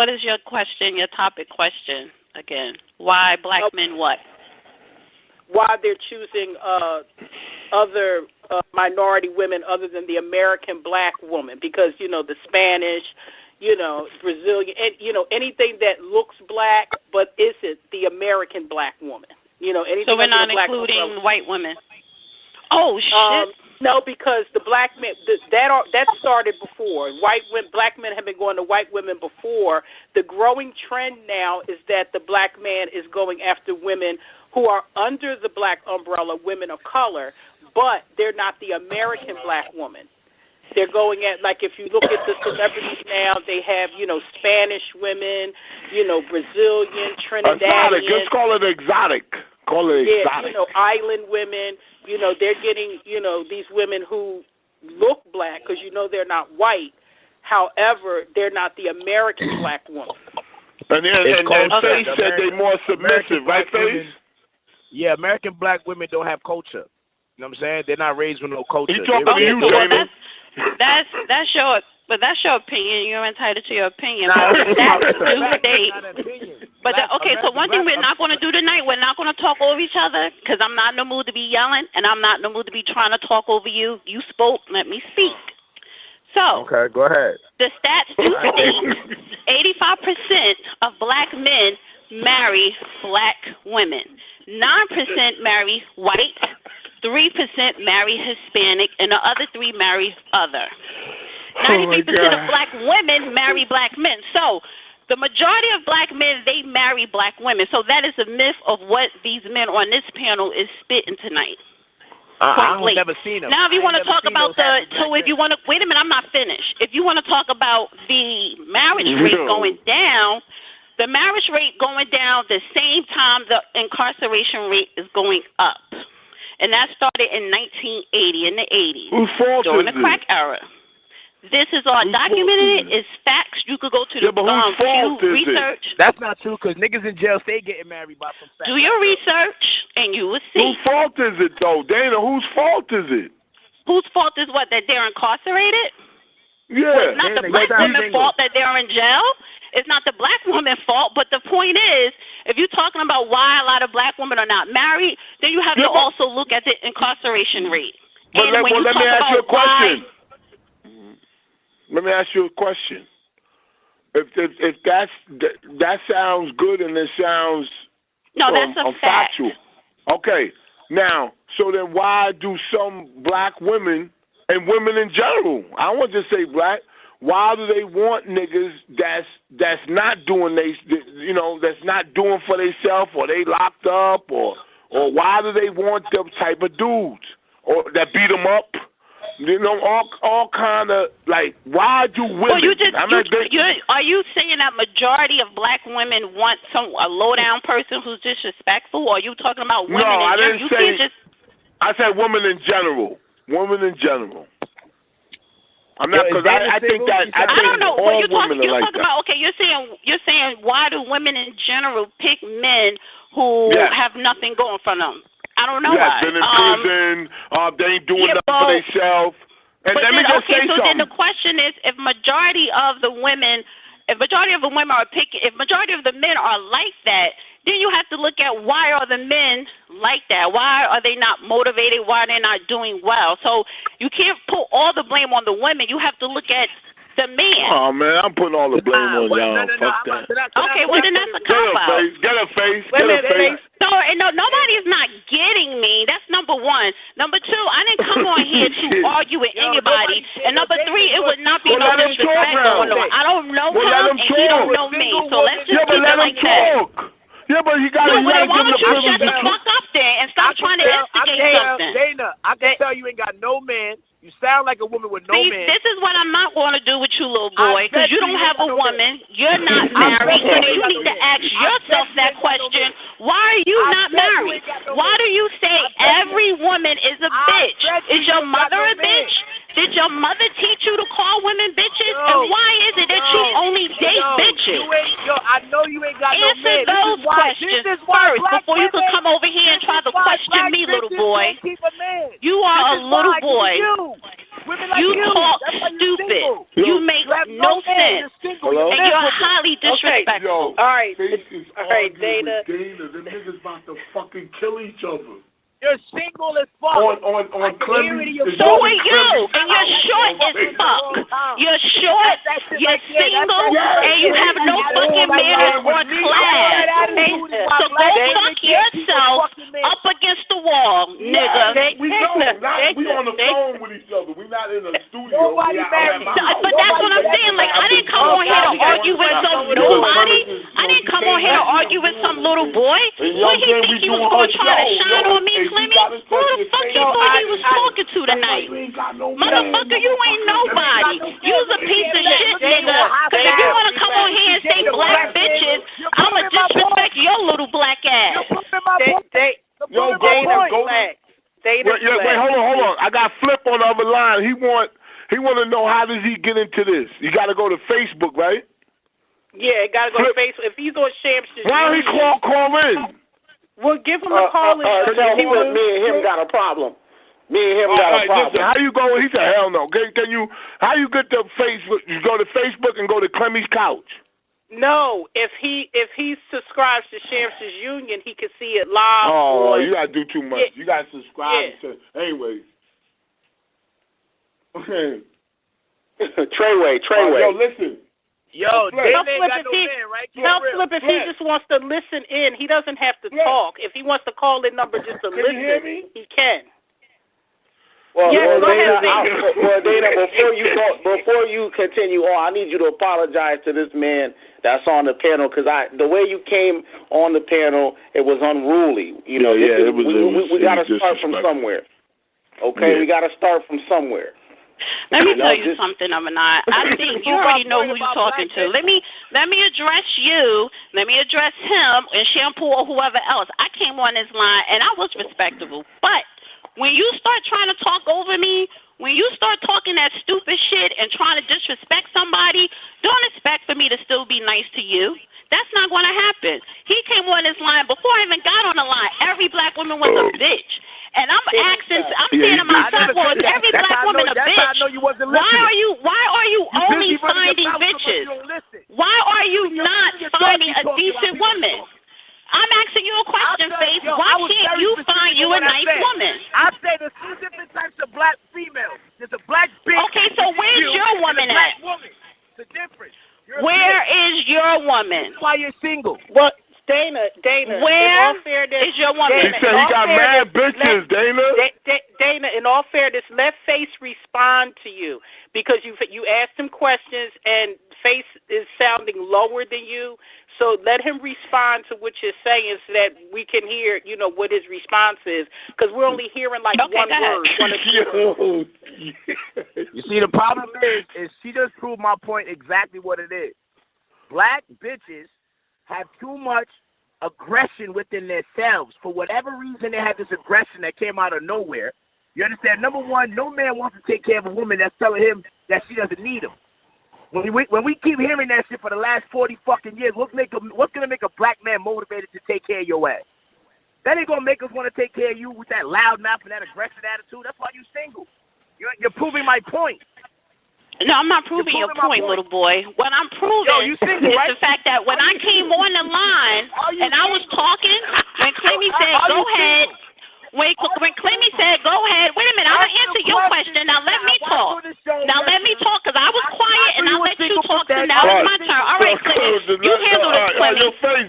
is your question? Your topic question again? Why black men what? Why they're choosing other minority women other than the American black woman? Because the Spanish, Brazilian, and anything that looks black but isn't the American black woman. anything. So we're not black including umbrella. white women. Oh shit. No, because the black men that started before. Black men have been going to white women before. The growing trend now is that the black man is going after women who are under the black umbrella, women of color, but they're not the American black woman. They're going at, like, if you look at the celebrities now, they have, Spanish women, Brazilian, Trinidadian. Exotic. Just call it exotic. Call it exotic. Island women. They're getting, these women who look black because they're not white. However, they're not the American black woman. And Faith said they're more submissive, right, Faith? Yeah, American black women don't have culture. You know what I'm saying? They're not raised with no culture. He's talking to you, Jamie. That's your opinion. You're entitled to your opinion. So one thing we're not going to do tonight, we're not going to talk over each other because I'm not in the mood to be yelling and I'm not in the mood to be trying to talk over you. You spoke, let me speak. So, okay, go ahead. The stats do state 85% of black men marry black women. 9% marry white. 3% marry Hispanic, and the other 3 marry other. 93% of black women marry black men. So the majority of black men, they marry black women. So that is a myth of what these men on this panel is spitting tonight. I've never seen them. Now, if you want to talk about wait a minute, I'm not finished. If you want to talk about the marriage rate going down, the marriage rate going down the same time the incarceration rate is going up. And that started in 1980, in the 80s. Whose fault during is the crack era. This is all documented. It's facts. You could go to the Pew Research. That's not true because niggas in jail stay getting married by some facts. Do your research and you will see. Whose fault is it, though? Dana, whose fault is it? Whose fault is what? That they're incarcerated? Yeah. Well, it's not the black woman's fault that they're in jail. It's not the black woman's fault, but the point is, if you're talking about why a lot of black women are not married, then you have to also look at the incarceration rate. Let me ask you a question. Let me ask you a question. If that sounds good and it sounds that's a fact. factual. Okay. Now, so then why do some black women and women in general, I don't want to say black, why do they want niggas that's not doing that's not doing for themselves, or they locked up, or why do they want them type of dudes or that beat them up? All kind of like, why do women? Well, are you saying that majority of black women want a low down person who's disrespectful, or are you talking about women? No, I didn't say. I said women in general. Women in general. I'm not, because I think don't know. all you're women talking, are like that. About, okay, you're saying why do women in general pick men who have nothing going for them? I don't know why. Been in prison. They ain't doing nothing for themselves. And let me just say something. Then the question is, if majority of the men are like that, then you have to look at why are the men like that? Why are they not motivated? Why are they not doing well? So you can't put all the blame on the women. You have to look at the man. Oh, man, I'm putting all the blame on y'all. Fuck that. Okay, well, then that's a cop-out. Get a face. Get a face. Nobody's not getting me. That's number one. Number two, I didn't come on here to argue with anybody. And number three, it would not be no disrespect going on. I don't know him, and he don't know me. So let's just keep it like that. Yeah, but you got to give why them the don't you privilege shut the fuck up there and stop trying to instigate something? Dana, I can tell you ain't got no man. You sound like a woman with no man. This is what I'm not going to do with you, little boy, because you don't have a woman. You're not married. So you need to ask yourself that question. Why are you not married? Why do you say every woman is a bitch? Is your mother a bitch? Did your mother teach you to call women bitches? And why is it that you only date bitches? I know you ain't got no man. Answer those questions first before you can come over here and try to question me, little boy. You are a little boy. You talk stupid. You make no sense. And you're highly disrespectful. All right, Dana. The niggas about to fucking kill each other. You're single as fuck. On Clemy. So are you, and you're short as fuck. You're short, you're single, and you have no fucking manners or class. So go fuck yourself up against the wall, nigga. We on the phone with each other. We're not in a studio. But that's what I'm saying. Like, I didn't come on here to argue with some nobody. I didn't come on here to argue with some little boy. What he think he was going to try to shine on me, Clemmy? Who the fuck you thought he was talking to tonight? Motherfucker, you ain't nobody. You's a piece of shit, nigga. Cause if you want to come on here and say black bitches, I'ma disrespect your little black ass. Wait, hold on. I got Flip on the other line. He want to know, how does he get into this? You got to go to Facebook, right? Yeah, got to go to Facebook. If he's on Shamster, why don't he call in? Well, give him a call in. Me and him got a problem. Me and him got a problem. Listen, how you go? He said, hell no. Can you? How you get to Facebook? You go to Facebook and go to Clemy's couch. No, if he subscribes to Shamster Union, he can see it live. Oh, you gotta do too much. Yeah. You gotta subscribe to. Anyways. Okay. Treyway. Yo, listen. Yo, Flip if he just wants to listen in. He doesn't have to talk. If he wants to call in number just to listen, he can. Well, go ahead, Dana, before you continue on, I need you to apologize to this man that's on the panel, because the way you came on the panel, it was unruly. You know, we got to start from somewhere. Okay, we got to start from somewhere. Let me tell you something, Amanat. I think you already know who you're talking to. Let me address you. Let me address him and Shampoo or whoever else. I came on this line and I was respectable. But when you start trying to talk over me, when you start talking that stupid shit and trying to disrespect somebody, don't expect for me to still be nice to you. That's not going to happen. He came on this line before I even got on the line. Every black woman was a bitch. And I'm saying to myself, well, is every black woman a bitch? Why are you only finding bitches? Why are you not finding a decent woman? I'm asking you a question, Faith. Why can't you find you a nice woman? I say there's two different types of black females. There's a black bitch. Okay, so where's your woman at? It's a difference. Where is your woman? That's why you're single. What? Dana. Where is your woman? He said he got mad bitches, Dana. Dana, in all fairness, let Face respond to you, because you asked him questions and Face is sounding lower than you. So let him respond to what you're saying so that we can hear, what his response is, because we're only hearing like one word. You see, the problem is she just proved my point exactly what it is. Black bitches have too much aggression within themselves. For whatever reason, they have this aggression that came out of nowhere. You understand? Number one, no man wants to take care of a woman that's telling him that she doesn't need him. When we keep hearing that shit for the last 40 fucking years, what's going to make a black man motivated to take care of your ass? That ain't going to make us want to take care of you with that loud mouth and that aggressive attitude. That's why you're single. You're proving my point. No, I'm not proving your point, little boy. What I'm proving is the fact that when I came on the line and I was talking, when Clemy said, go ahead, when Clemy said, go ahead, wait a minute, I'm going to answer your question. Now let me talk. Because I was quiet and I let you talk, so now it's my turn. All right, Clemy, you handle this, Clemy. Clemy,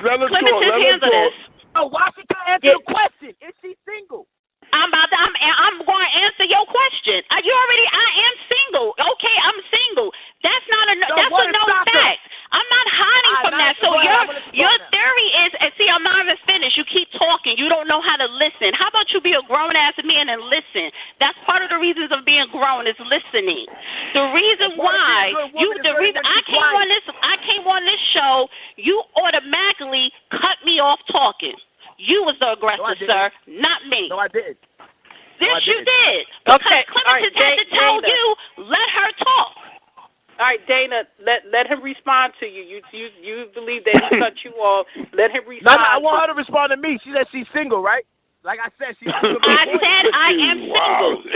just handle this. Oh, why she can't answer the question? Is she single? I'm going to answer your question. I am single. Okay, I'm single. That's a known fact. I'm not hiding from that. So your theory is, see, I'm not even finished. You keep talking. You don't know how to listen. How about you be a grown-ass man and listen? That's part of the reasons of being grown is listening. The reason why I came on this show, you automatically cut me off talking. You was the aggressor, sir, not me. No, I didn't. This you did. Okay. Clemens had to tell you, let her talk. All right, Dana, let him respond to you. You believe that he cut you off. Let him respond. No, I want her to respond to me. She said she's single, right? Like I said, she's single. I said I am single.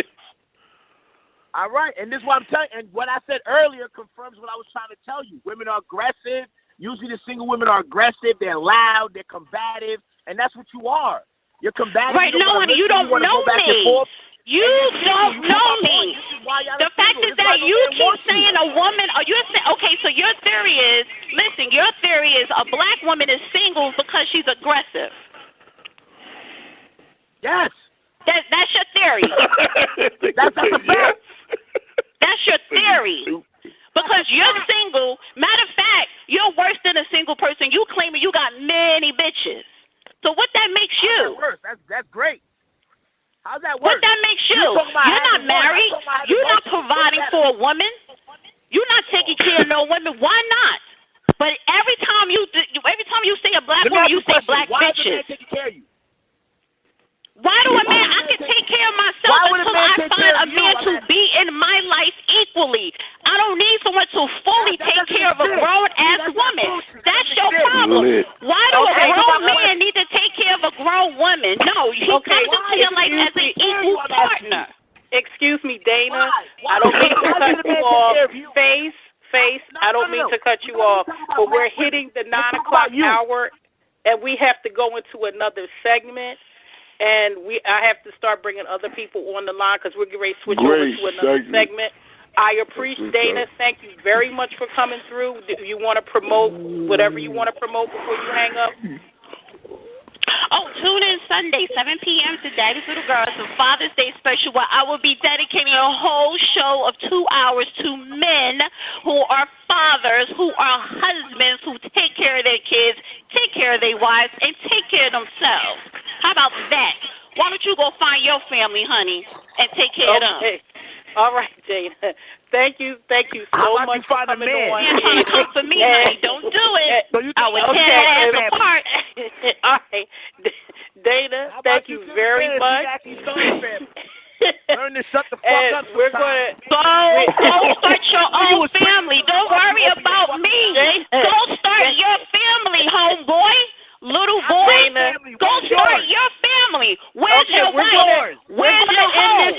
All right, and this is what I'm telling you. And what I said earlier confirms what I was trying to tell you. Women are aggressive. Usually the single women are aggressive. They're loud. They're combative. And that's what you are. You're combative. Right, no, honey, you don't know me. You don't know me. The fact is that you keep saying a woman, or you're saying, okay, so your theory is, listen, your theory is a black woman is single because she's aggressive. Yes. That's your theory. That's a fact. That's your theory. Because you're single. Matter of fact, you're worse than a single person. You claiming you got many bitches. So what that makes you? That's great. How's that work? What that makes you? You're not married. You're not providing for a woman. You're not taking care of no women. Why not? But every time you say a black woman, you say black bitches. Why do a man? I can take care of myself until I find a man to be in my life equally. I don't need someone to fully take care of a grown-ass woman. That's your problem. Why do a grown man need to take care of a grown woman? No, he comes into your life as an equal partner. Excuse me, Dana. I don't mean to cut you off. Face, I don't mean to cut you off, but we're hitting the 9 o'clock hour, and we have to go into another segment. And I have to start bringing other people on the line because we're getting ready to switch over to another segment. I appreciate Dana. Thank you very much for coming through. Do you want to promote whatever you want to promote before you hang up? Oh, tune in Sunday, 7 p.m. to Daddy's Little Girls, the Father's Day special, where I will be dedicating a whole show of 2 hours to men who are fathers, who are husbands, who take care of their kids, take care of their wives, and take care of themselves. How about that? Why don't you go find your family, honey, and take care of them? All right, Dana. Thank you so much for coming on. You're trying to come for me, honey. Don't do it. I would tear that ass apart. All right. Dana, thank you very much. Learn to shut the fuck up. We're going to go start your own family. Don't worry about me. Go start your family, homeboy. Little boy, go start your family. Where's your wife? Where's your home?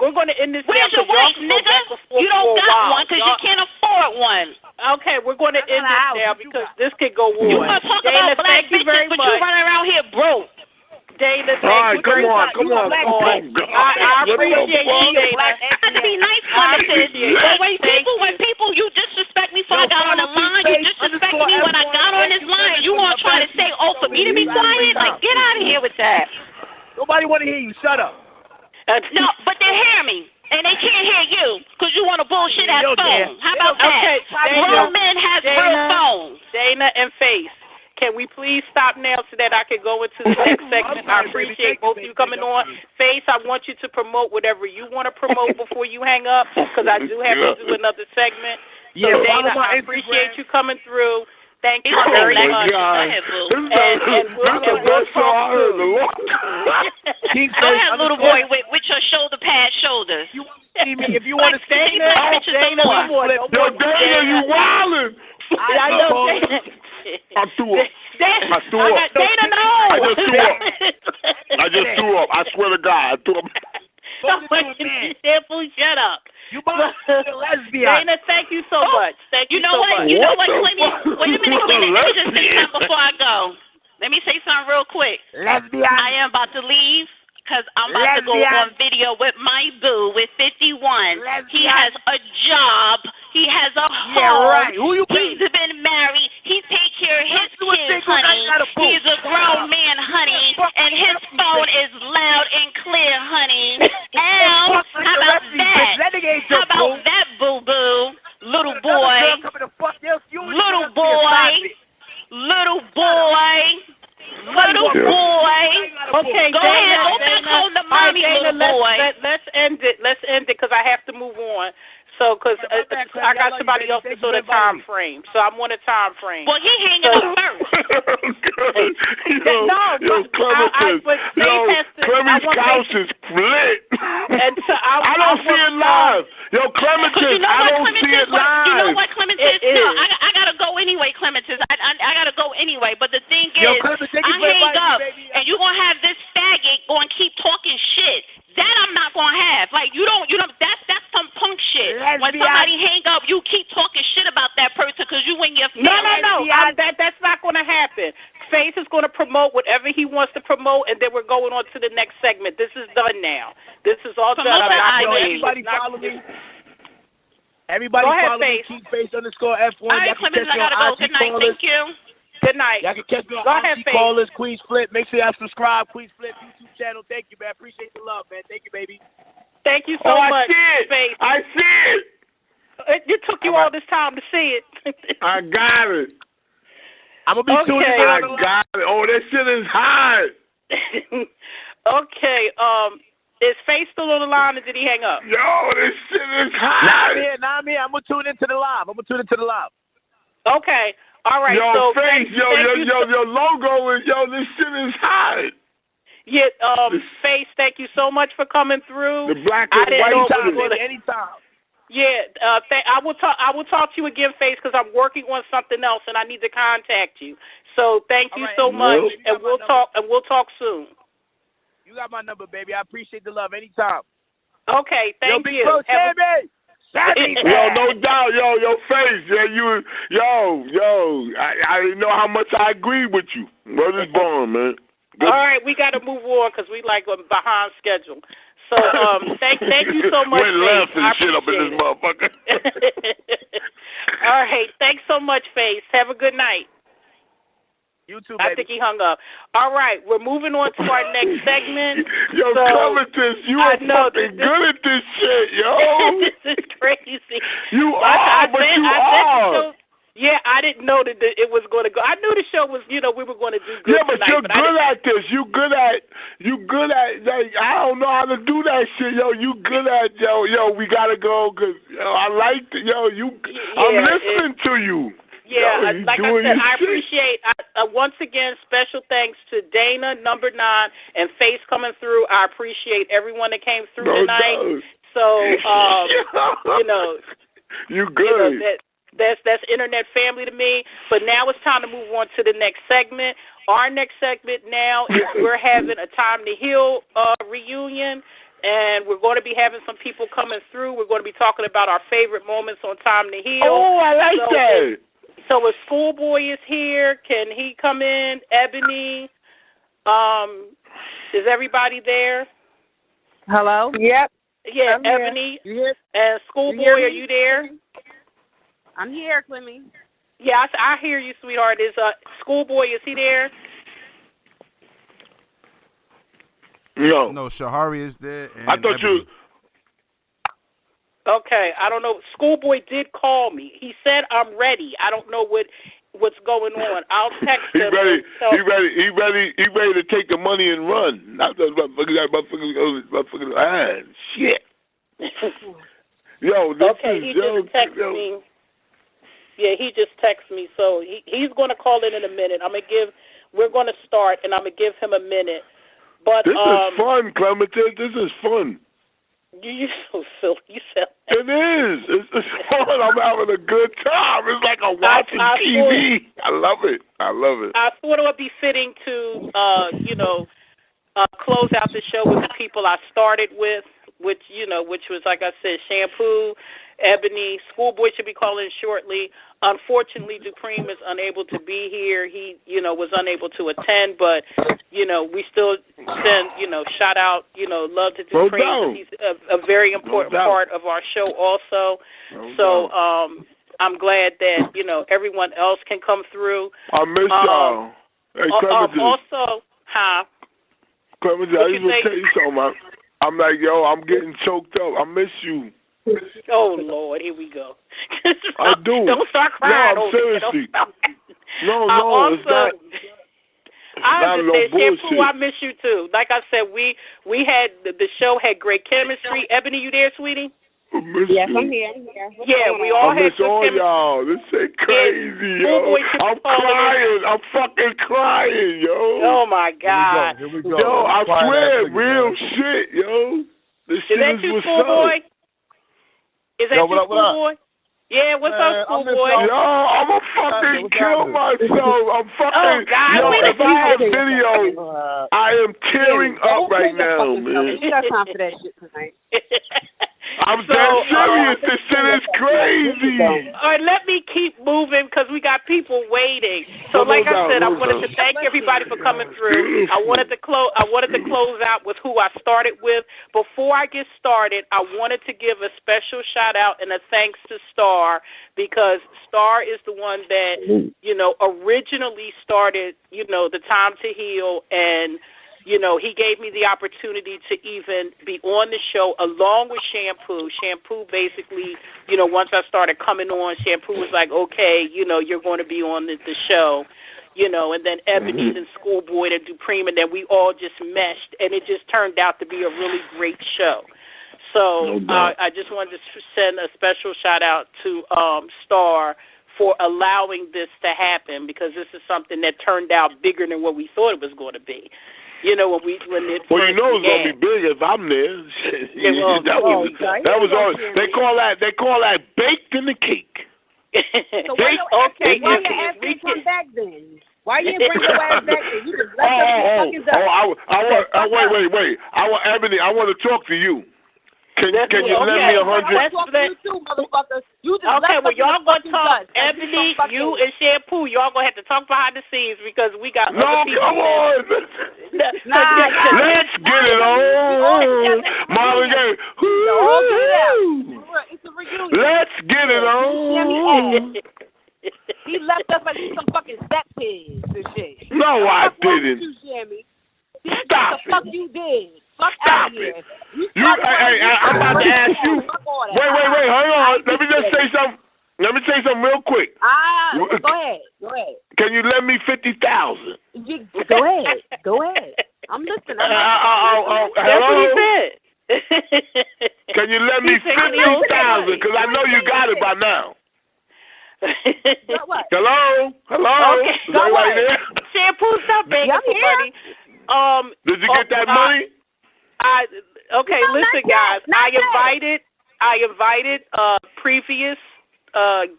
We're going to end this Where's now. Where's your wife, nigga? You don't got one because you can't afford one. Okay, we're going to end this now because this could go on. You want to talk about black bitches, but you running around here broke. Dana, thank you very much. Come on. I appreciate you, Dana. I have to be nice, Clementine. But when people, you disrespect me before I got on the line. You disrespect me when I got on this line. You want to try to say, oh, for me to be quiet? Like, get out of here with that. Nobody want to hear you. Shut up. No, but they hear me. And they can't hear you because you want a bullshit-ass phone. How about that? Okay, grown men have real phones. Dana and Face. Can we please stop now so that I can go into the next segment? I appreciate both of you coming on. Face, I want you to promote whatever you want to promote before you hang up because I do have to do another segment. So, Dana, I appreciate you coming through. Thank you very much. And we'll talk soon. Go ahead, little boy, with your shoulder pad shoulders. If you want to stay there, Dana, you wildin'. I know, Dana. I threw up. Dana, no. I just threw up. I swear to God, I threw up. Shut up. You lesbian. Dana, thank you so much. Thank you so much. You know what, Clemmy? Wait a minute, Clemmy. Let me just say something before I go. Let me say something real quick. Lesbian. I am about to leave because I'm about to go on video with my boo with 51. He has a job. He has a home. Yeah, right. Who you He's been married. He takes care of his kids, honey. He's a grown man, honey. And his phone is loud and clear, honey. How about that? How about that, boo-boo? Little boy. Little boy. Little boy. Little boy. Okay, go ahead. Go back home to mommy, little boy. Let's end it. Let's end it because I have to move on. So, because I got somebody else to sort of time frame. So, I'm on a time frame. Well, he hanging up first. Clemy's couch is split. And so I don't see it live. Yo, Clementine, I don't see it live. You know what, Clementine? No, I got to go anyway, Clementine. I got to go anyway. But the thing is, I hang up, and you're going to have this faggot going to keep talking shit. That I'm not going to have. Like, that's some punk shit. When somebody hang up, you keep talking shit about that person because you in your feelings. No. That's not going to happen. Face is going to promote promote whatever he wants to promote, and then we're going on to the next segment. This is done now. This is all done. Everybody follow me. Everybody follow me. Keep face_F1. All right, Clemens, I gotta go. Good night. Thank you. Good night. Y'all can catch me on Aunty Callers, Queens Flip. Make sure y'all subscribe, Queens Flip YouTube channel. Thank you, man. Appreciate the love, man. Thank you, baby. Thank you so much, Faith. I see it. It took you all this time to see it. I got it. I'm going to be tuning in. I got it. Oh, that shit is hot. Okay. Is Faith still on the line, or did he hang up? Yo, this shit is hot. Nah, I'm here. I'm going to tune into the live. Okay. All right. Yo, so Faith, your logo is, this shit is hot. Yeah, Faith, thank you so much for coming through. The black and white anytime. Yeah, I will talk to you again, Faith, because I'm working on something else and I need to contact you. So thank you so much, and we'll talk soon. You got my number, baby. I appreciate the love anytime. Okay, thank you. Sammy. Yo, no doubt, yo, Faith, I didn't know how much I agree with you. Word is born, man. Good. All right, we got to move on because we behind schedule. So thank you so much. We're laughing shit up in this motherfucker. All right, thanks so much, Faith. Have a good night. You too, baby. I think he hung up. All right, we're moving on to our next segment. Yo, Clementine, you are fucking good at this shit, yo. This is crazy. You are. Yeah, I didn't know that it was going to go. I knew the show was, we were going to do good tonight. Yeah, but you're good at this. You good at, like, I don't know how to do that shit, yo. You good at, we got to go because, I like it, I'm listening to you. Yeah, like I said, I appreciate, once again, special thanks to Dana, number 9, and Face coming through. I appreciate everyone that came through tonight. No. So, you good. That's internet family to me. But now it's time to move on to the next segment. Our next segment now is we're having a Time to Heal reunion, and we're going to be having some people coming through. We're going to be talking about our favorite moments on Time to Heal. Oh, I like that. So if Schoolboy is here, can he come in? Ebony, is everybody there? Hello? Yep. Yeah, Ebony. And Schoolboy, are you there? I'm here, Clemmy. Yeah, I hear you, sweetheart. Is Schoolboy, is he there? No, Shehariah is there. And I thought you... Okay, I don't know. Schoolboy did call me. He said I'm ready. I don't know what's going on. I'll text him. He ready to take the money and run. Not those motherfuckers. Shit. Yo, this he just texted me. Yeah, he just texted me. So he's going to call in a minute. We're going to start, and I'm going to give him a minute. But this is fun, Clementine. This is fun. You're so silly. You sound. It is. It's fun. I'm having a good time. It's like I'm watching TV. I love it. I thought it would be fitting to, close out the show with the people I started with, which was, like I said, Shampoo, Ebony. Schoolboy should be calling shortly. Unfortunately, Dupreme is unable to be here. He, was unable to attend, but, we still send, shout out, love to Dupreme. He's a very important part of our show also. I'm glad that, everyone else can come through. I miss y'all. Hey, Clementine. Also, Clementine, I just want to tell you something. I'm like, I'm getting choked up. I miss you. Oh, Lord, here we go. I do. Don't start crying. No, seriously. No, it's not. I understand. Shampoo, I miss you, too. Like I said, we had, the show had great chemistry. Ebony, you there, sweetie? Yes, I'm here. Yeah, we all had good chemistry. Y'all. This ain't crazy, yo. I'm crying. I'm fucking crying, yo. Oh, my God. Here we go. Yo, I swear, real shit, yo. This shit is that you, Schoolboy? Is that you, Schoolboy? Yeah, what's up, Schoolboy? Yo, I'm going to fucking kill myself. I'm fucking... Oh, God. If I have video, I am tearing up right now, man. We got time for that shit tonight. I'm dead serious. This shit is crazy. All right, let me keep moving because we got people waiting. So, like I said, I wanted to thank everybody for coming through. I wanted to close out with who I started with. Before I get started, I wanted to give a special shout out and a thanks to Star, because Star is the one that, originally started, the Time to Heal, and he gave me the opportunity to even be on the show along with Shampoo. Shampoo basically, once I started coming on, Shampoo was like, okay, you're going to be on the show, and then Ebony and Schoolboy and Dupreme, and then we all just meshed, and it just turned out to be a really great show. So I just wanted to send a special shout-out to Star for allowing this to happen, because this is something that turned out bigger than what we thought it was going to be. When it well, it's gonna be big if I'm there. That was all. They call that baked in the cake. So why your ass didn't come back then? Why you didn't bring your ass back then? You just left us fucking done. Wait. Ebony, I want to talk to you. Can you lend me 100? I want to talk to you too, motherfucker. You just okay, well, y'all gonna talk. Dust. Ebony, you and Shampoo, y'all gonna have to talk behind the scenes, because we got other people. Come on. Let's get it on. Marvin Gaye. It's a reunion. Let's get it on. He left us like some fucking step pigs and shit. No, I didn't. Stop it. The fuck you did. Fuck Stop out of here. I'm about to ask you. Wait, hold on. Let me just say something. Let me say something real quick. Go ahead. Can you lend me 50,000? Go ahead. I'm listening. Hello? That's what he said. Can you lend me 50,000? Because I know you got it by now. What? Hello? Okay. Is everybody there? Shampoo, stop begging for money. Did you get that money? Listen, guys. I invited previous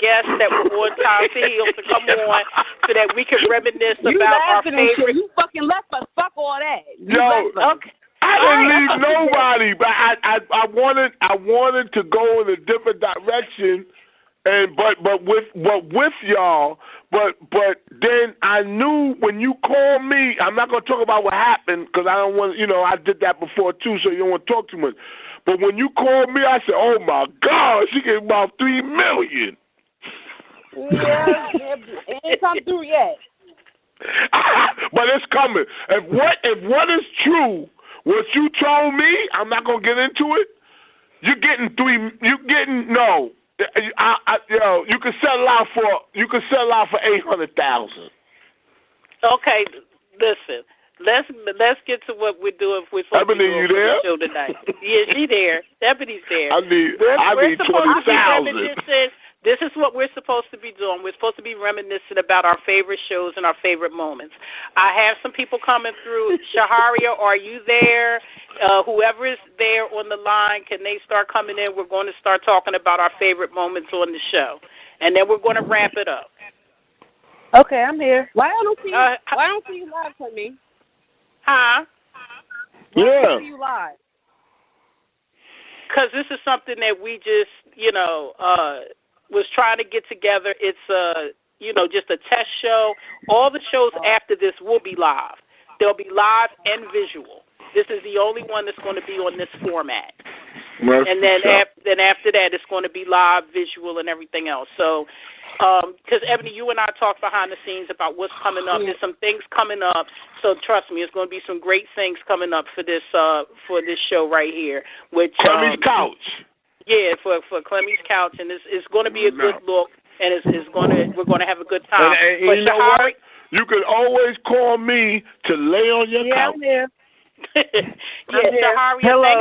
guests that were on Time to Heal to come on so that we could reminisce about our favorite. You fucking left us. Fuck all that. Okay. I didn't leave nobody, but I wanted to go in a different direction, and but with y'all. But then I knew when you called me, I'm not gonna talk about what happened because I don't want, I did that before too, so you don't want to talk too much. But when you called me, I said, "Oh my God, she gave about $3 million." Yeah, it ain't come through yet. But it's coming. If what is true, what you told me, I'm not gonna get into it. You can settle out for 800,000. Okay, listen. Let's get to what we're doing. We're supposed to be doing for the show tonight. Yeah, she's there. Ebony's there. I need 20,000. This is what we're supposed to be doing. We're supposed to be reminiscing about our favorite shows and our favorite moments. I have some people coming through. Shehariah, are you there? Whoever is there on the line, can they start coming in? We're going to start talking about our favorite moments on the show, and then we're going to wrap it up. Okay, I'm here. Why don't see you live for me? Huh? Why don't see you live? Because this is something that we just, was trying to get together. It's just a test show. All the shows after this will be live. They'll be live and visual. This is the only one that's going to be on this format. And then after that, it's going to be live, visual, and everything else. So, because Ebony, you and I talked behind the scenes about what's coming up. There's some things coming up. So trust me, it's going to be some great things coming up for this show right here. Which Clemy's Couch. Yeah, for Clemy's Couch, and it's going to be a good look, and we're going to have a good time. And you know what? You can always call me to lay on your couch. I'm here. Shehariah, hello.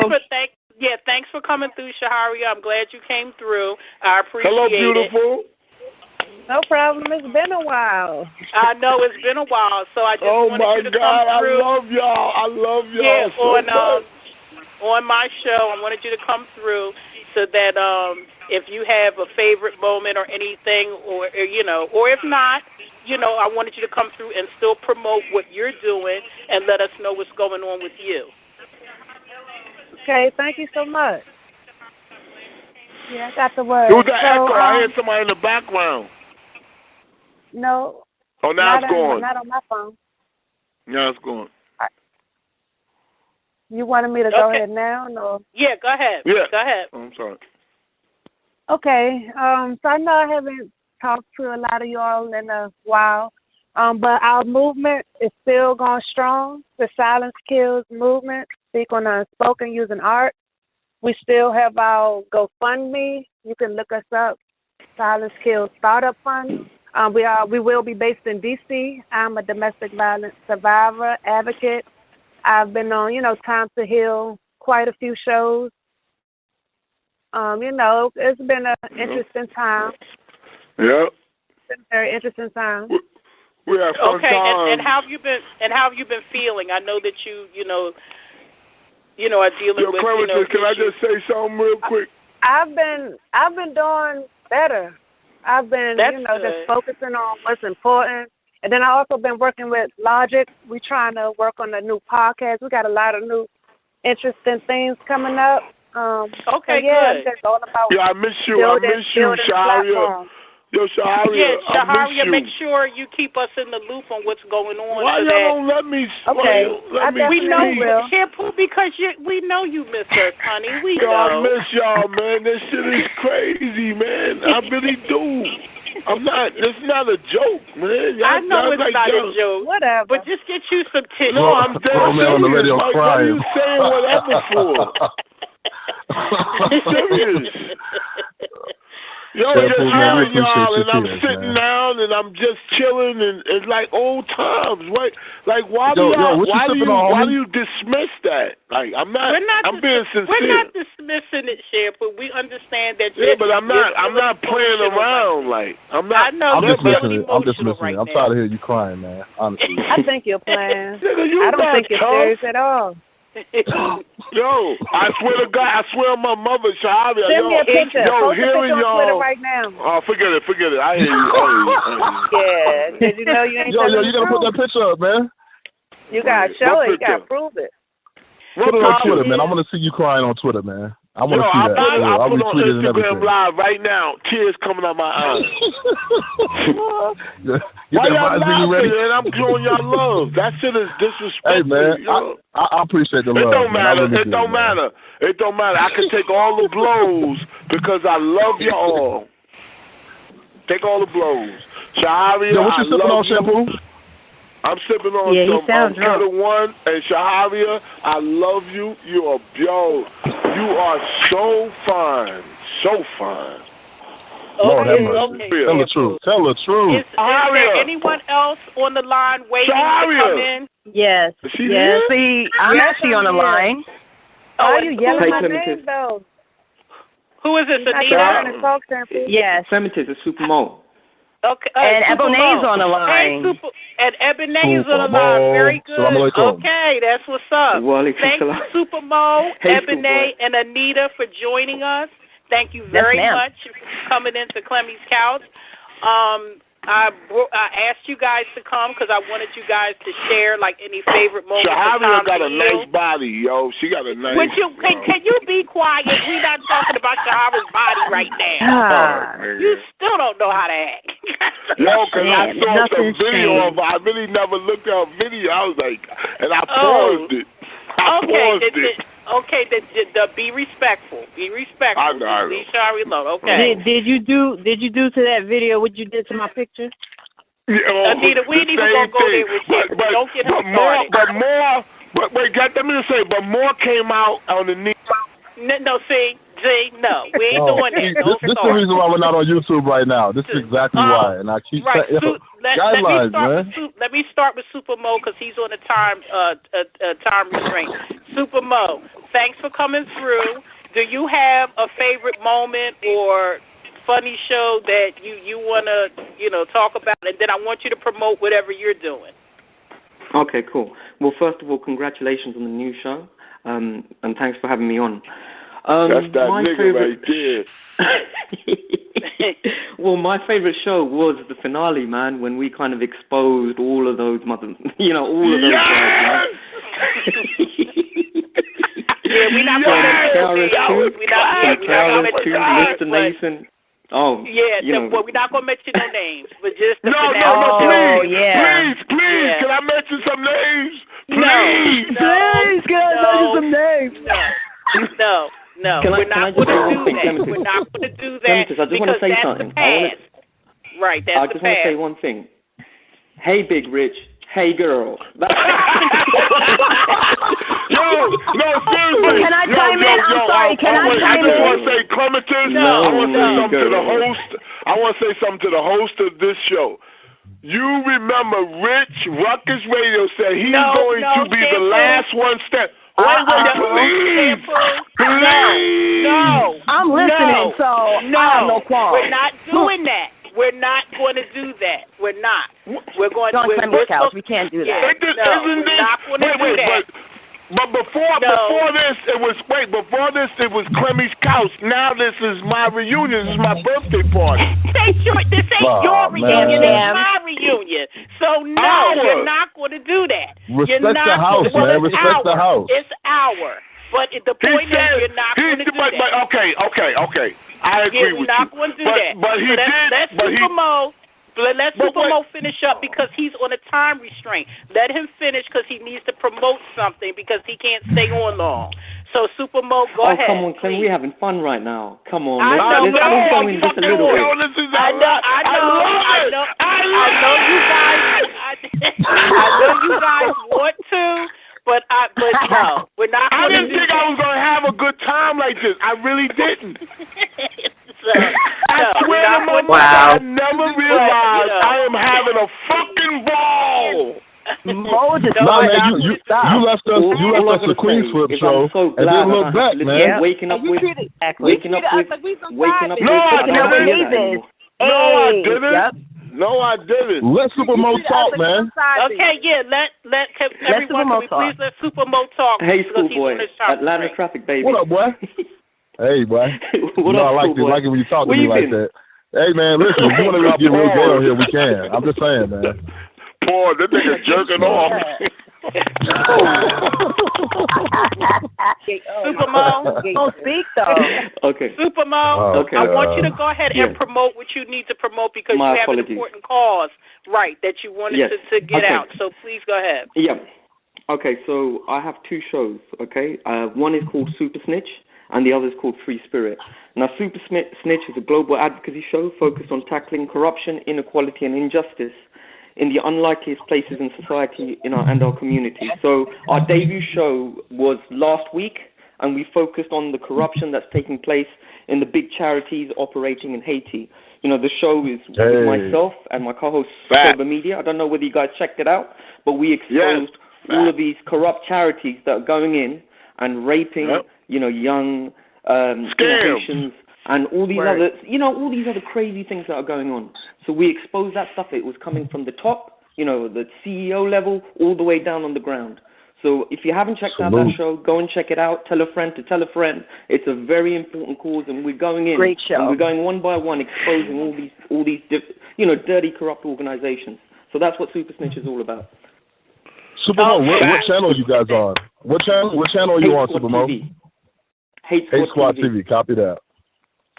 Thanks for coming through, Shehariah. I'm glad you came through. I appreciate it. Hello, beautiful. No problem. It's been a while. I know it's been a while, so I just wanted you to come through. I love y'all. On my show, I wanted you to come through so that if you have a favorite moment or anything, or if not, I wanted you to come through and still promote what you're doing and let us know what's going on with you. Okay, thank you so much. Yeah, I got the word. Who's that echo? I hear somebody in the background. No. Oh, now it's gone. Not on my phone. Now it's gone. You wanted me to go ahead now? No. Yeah, go ahead. Yeah. Go ahead. I'm sorry. Okay. So I know I haven't talked to a lot of y'all in a while, but our movement is still going strong. The Silence Kills movement, speak on unspoken using art. We still have our GoFundMe. You can look us up, Silence Kills Startup Fund. We will be based in D.C. I'm a domestic violence survivor, advocate. I've been on, Time to Heal, quite a few shows. It's been an interesting time. Yeah. It's been a very interesting time. We have fun time. And how have you been? And how have you been feeling? I know that you are dealing with. Clementine, can I just say something real quick? I've been doing better. I've been, just focusing on what's important. And then I also been working with Logic. We're trying to work on a new podcast. We got a lot of new interesting things coming up. Okay, good. It's all about I miss you. Shehariah. Yo, Shehariah. Yeah, Shehariah, make sure you keep us in the loop on what's going on. Why y'all don't let me? Okay, we know, Shampoo, because we know you miss us, honey. We know. I miss y'all, man. This shit is crazy, man. I really do. I'm not. It's not a joke, man. I know it's not a joke. Whatever. But just get you some tips. No, I'm dead serious. On the radio like, what are you saying whatever for? I'm serious. Yo, just hearing y'all, and I'm sitting down, and I'm just chilling, and it's like old times. Right? Like, why do you dismiss that? Like, I'm being sincere. We're not dismissing it, Shampoo. We understand that. Yeah, but I'm not playing around. Like, I'm not. I know. I'm dismissing it. Right I'm tired of hearing you crying, man. Honestly. I think you're playing. I don't think you're serious at all. Yo, I swear to God, I swear on my mother, Shehariah. Send me a picture. Post a picture on Twitter right now. Oh, forget it. I hear you. Yeah, did you know you ain't Yo, you gotta put that picture up, man. You gotta show it. You gotta prove it. Put it on Twitter, man. I want to see you crying on Twitter, man. I want to see that. I'll put retweet it on Instagram Live right now. Tears coming out my eyes. Why y'all laughing, man? I'm showing y'all love. That shit is disrespectful. Hey, man, I appreciate the love. It don't matter. Really It don't matter. It don't matter. I can take all the blows because I love you all. Take all the blows. Shehariah, what you sipping on, Shampoo? I'm sipping on some Kettle One, and Shehariah, I love you. You are so fine. So fine. Okay. Tell the truth. Is there anyone else on the line waiting to come in? Yes. Yes. See, I'm actually on the line. Oh, you yelling my name, though? Who is this, Anita? Yes. Clementine, it's Super Mo. Okay. And Ebone's on the line. And Ebone is on the line. Very good. Okay, that's what's up. Thank you, Super Mo, Ebone, and Anita for joining us. Thank you very much for coming into Clemy's Couch. I asked you guys to come because I wanted you guys to share like any favorite moments. Shehariah got a nice body, yo. She got a nice. Can you be quiet? We're not talking about Shehariah's body right now. You still don't know how to act. Yo, because I saw some video of her. I really never looked at her video. I was like, and I paused it. Okay, be respectful. Be respectful. I know. Be Shehariah alone. Okay. Did you do to that video what you did to my picture? Yeah, Anita, we ain't even gonna go there with you. Don't get him started. But let me just say, but more came out on the knee. No, no, we ain't doing that. This is the reason why we're not on YouTube right now. This is exactly why, and I keep saying guidelines, man. Let me start with Super Mo because he's on a time restraint. Super Mo, thanks for coming through. Do you have a favorite moment or funny show that you want to talk about, and then I want you to promote whatever you're doing. Okay, cool. Well, first of all, congratulations on the new show, and thanks for having me on. That's that nigga right there. Well, my favorite show was the finale, man, when we kind of exposed all of those all of those guys, man. we're not going to Mr. Nathan. Oh, well, we're not going to mention no names, but just the please, can I mention some names? Please, can I mention some names? No. We're not going to do that. We're not going to do that. I just want to say something. Right, that's I just want to say one thing. Hey, Big Rich. Hey, girl. No, seriously. Can I chime in? I'm sorry. Can I chime in? I just want to say, Clementine, I want to say something to the host. I want to say something to the host of this show. You remember Rich Ruckus Radio said he's going to be the last one step. Please. No. I'm listening, so I have no qualms. We're not doing that. We're not going to do that. We're not. We're going to. We can't do that. We're not going to do that. But before this, it was Clemy's couch. Now this is my reunion. This is my birthday party. This ain't your reunion. It's my reunion. So no, you're not going to do that. Respect the house, man. Respect the house. It's our. But the point is, you're not going to do that. Okay. I agree with you. You're not going to do that. But he did. Let Super Mo finish up because he's on a time restraint. Let him finish because he needs to promote something because he can't stay on long. So Super Mo, go ahead. Come on, Clem. We're having fun right now. Come on. Let's go in just a little bit. I know you guys want to. But no, we're not. I didn't think I was going to have a good time like this. I really didn't. I swear to my mother, I never realized I am having a fucking ball. You left us the Queen Flip show, and then look back, man. Waking up with. No, I didn't. No, I didn't. Let Super Mo talk, man. Okay, let everyone, please let Super Mo talk. Hey, schoolboy, Atlanta traffic, baby. What up, boy? Hey, boy. I like it when you talk to me like that. Hey, man, listen, if you want to get real gay on here, we can. I'm just saying, man. Boy, this nigga's jerking off. Super Mo, don't speak though. Okay. Super Mo, I want you to go ahead and promote what you need to promote because you have an important cause, right, that you wanted to get out. So please go ahead. Yeah. Okay, so I have two shows, okay? One is called Super Snitch and the other is called Free Spirit. Now, Super Snitch is a global advocacy show focused on tackling corruption, inequality, and injustice in the unlikeliest places in society and our community. So our debut show was last week, and we focused on the corruption that's taking place in the big charities operating in Haiti. You know, the show is with myself and my co-host, K.O.A.B Media. I don't know whether you guys checked it out, but we exposed all of these corrupt charities that are going in and raping, young Haitians and all these all these other crazy things that are going on. So we exposed that stuff. It was coming from the top, the CEO level, all the way down on the ground. So if you haven't checked out that show, go and check it out. Tell a friend to tell a friend. It's a very important cause, and we're going in. Great show. And we're going one by one, exposing all these dirty, corrupt organizations. So that's what Super Snitch is all about. Super Mo, what channel are you guys on? What channel are you on, Super Mo? Hate Squad TV. Copy that.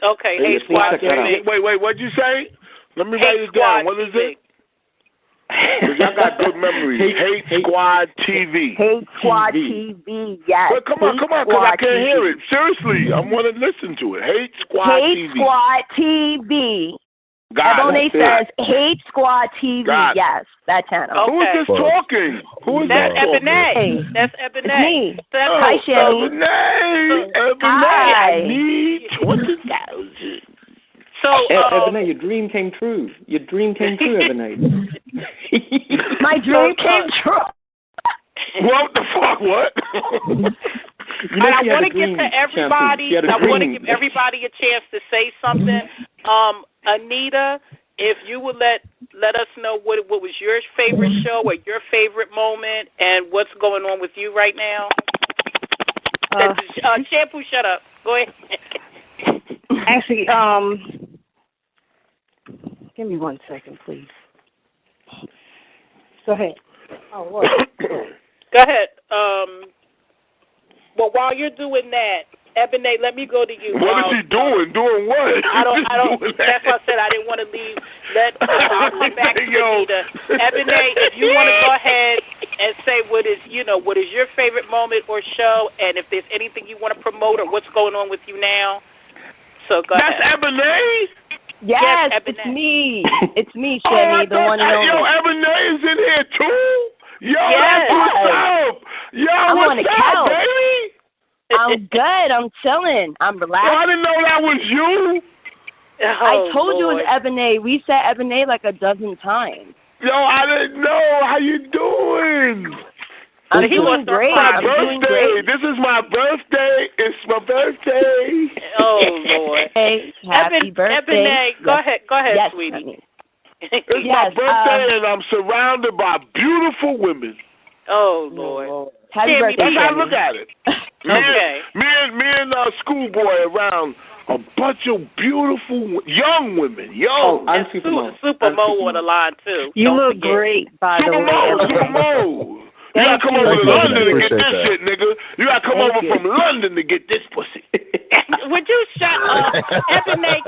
Okay, Hate Squad TV. Wait, what'd you say? Let me write it down. What is it? Y'all got good memories. Hate Squad TV. Hate Squad TV, yes. But come on, because I can't hear it. Seriously, I want to listen to it. Hate Squad TV. Hate Squad TV. Ebone says Hate Squad TV, yes, that channel. Okay. Who is this talking? Who is that? Ebone. That's Ebone. It's me. Hi, Shelly. Ebone. Hi. I need 20,000. So, Ebone, your dream came true. Your dream came true, Ebone. My dream came true. What the fuck? What? I want to give to everybody. I want to give everybody a chance to say something. Anita, if you would let us know what was your favorite show or your favorite moment, and what's going on with you right now. Shampoo, shut up. Go ahead. Actually, give me 1 second, please. Go ahead. Oh, what? Go ahead. But while you're doing that, Ebone, let me go to you. What is he doing? Doing what? I don't. That's what I said. I didn't want to leave. I'll come back to Anita. Ebone, if you want to go ahead and say what is your favorite moment or show, and if there's anything you want to promote or what's going on with you now. So go ahead. That's Ebone? Yes, it's me. It's me, Shemmy, the one and only. Yo, Ebone is in here too? Yo, yes. That's what's up. Yo, I'm what's on the up, couch. baby? I'm good. I'm chilling. I'm relaxed. Yo, I didn't know that was you. I told you it was Ebone. We said Ebone like a dozen times. Yo, I didn't know. How you doing? I'm doing great. I'm doing great. This is my birthday. It's my birthday. Oh, Lord. Hey, happy birthday. Ebone, go ahead, yes, sweetie. Honey. It's my birthday, and I'm surrounded by beautiful women. Oh, Lord. Happy birthday. That's how I look at it. Okay. Me and Schoolboy around a bunch of beautiful young women. And Super Mo on the line, too. You look great, by the way. Super Mo. You gotta come over to London to get this shit, nigga. You gotta come over from London to get this pussy. Would you shut up? Ebone,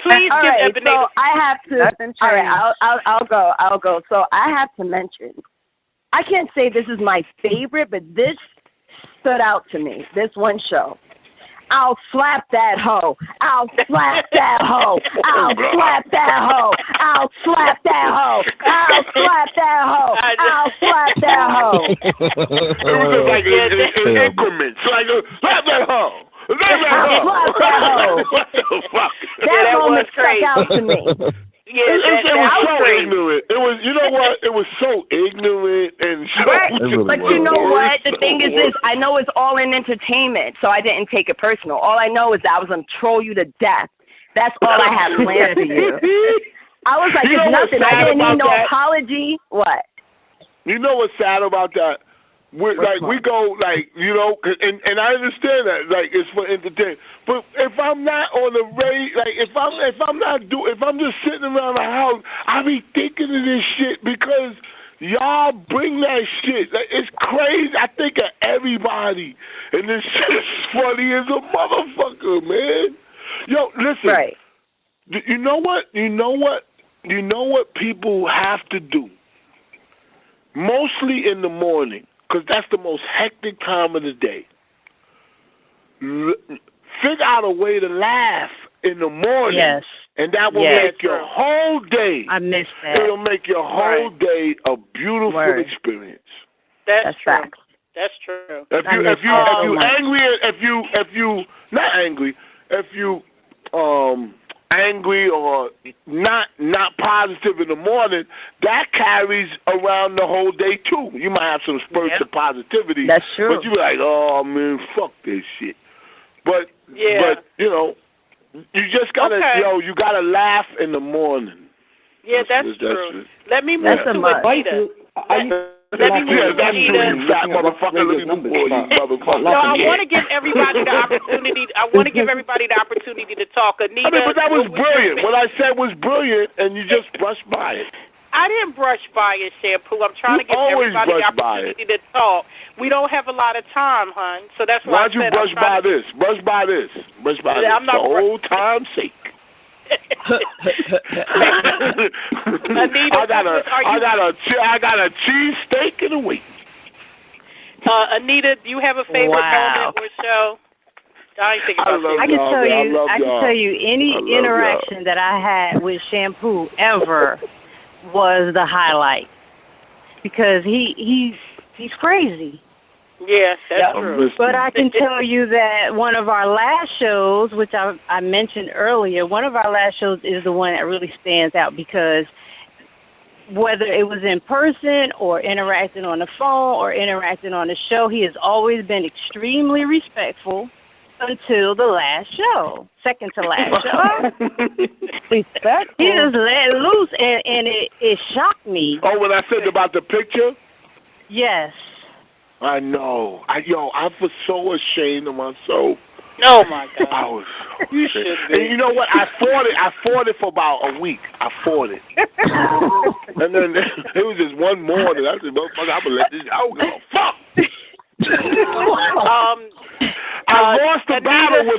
please all give right, Ebone. So I have to. All right, I'll go. So I have to mention. I can't say this is my favorite, but this stood out to me. This one show. I'll slap that hoe. I'll slap that hoe. I'll slap that hoe. I'll slap that hoe. I'll slap that hoe. I'll slap that hoe. It was just like in increments. Like, slap that hoe. Slap that hoe. What the fuck? That moment stuck out to me. Yeah, it was so ignorant. It was, you know what? It was so ignorant and so. Right. But you know what? The thing is this. I know it's all in entertainment, so I didn't take it personal. All I know is that I was going to troll you to death. That's all I had planned for you. I was like, it's nothing. I didn't need no apology. What? You know what's sad about that? We go and I understand that it's for entertainment. But if I'm not on the radio, if I'm just sitting around the house, I be thinking of this shit because y'all bring that shit. It's crazy. I think of everybody, and this shit's funny as a motherfucker, man. Yo, listen. Right. You know what? You know what people have to do. Mostly in the morning. Because that's the most hectic time of the day. Figure out a way to laugh in the morning. Yes. And that will make your whole day. I miss that. It'll make your whole day a beautiful experience. That's true. Fact. That's true. If you angry or not positive in the morning, that carries around the whole day too. You might have some spurts of positivity. That's true. But you be like, oh man, fuck this shit. But you just gotta you gotta laugh in the morning. Yeah, that's true. Let me move to Anita. Let me move to Anita. You fat motherfucker. No, I want to give everybody the opportunity. To talk. Anita, I mean, but that was brilliant. What I said was brilliant, and you just brushed by it. I didn't brush by it, Shampoo. I'm trying to give everybody the opportunity to talk. We don't have a lot of time, hon. So that's why Why'd you brush by this? Brush by this. Brush by this. For old time's sake. Anita, I got a cheese steak and a wing. Anita, do you have a favorite moment or show? I can tell you any interaction that I had with Shampoo ever was the highlight because he's crazy. Yeah, that's true. But I can tell you that one of our last shows, which I mentioned earlier, one of our last shows is the one that really stands out because whether it was in person or interacting on the phone or interacting on the show, he has always been extremely respectful until the last show, second to last show. Respect. He just let loose, and it shocked me. Oh, when I said about the picture? Yes. I know. I was so ashamed of myself. Oh my God! I was. You should be. And you know what? I fought it for about a week. I fought it, and then it was just one morning. I said, "Motherfucker, I'm gonna let this out. Go fuck."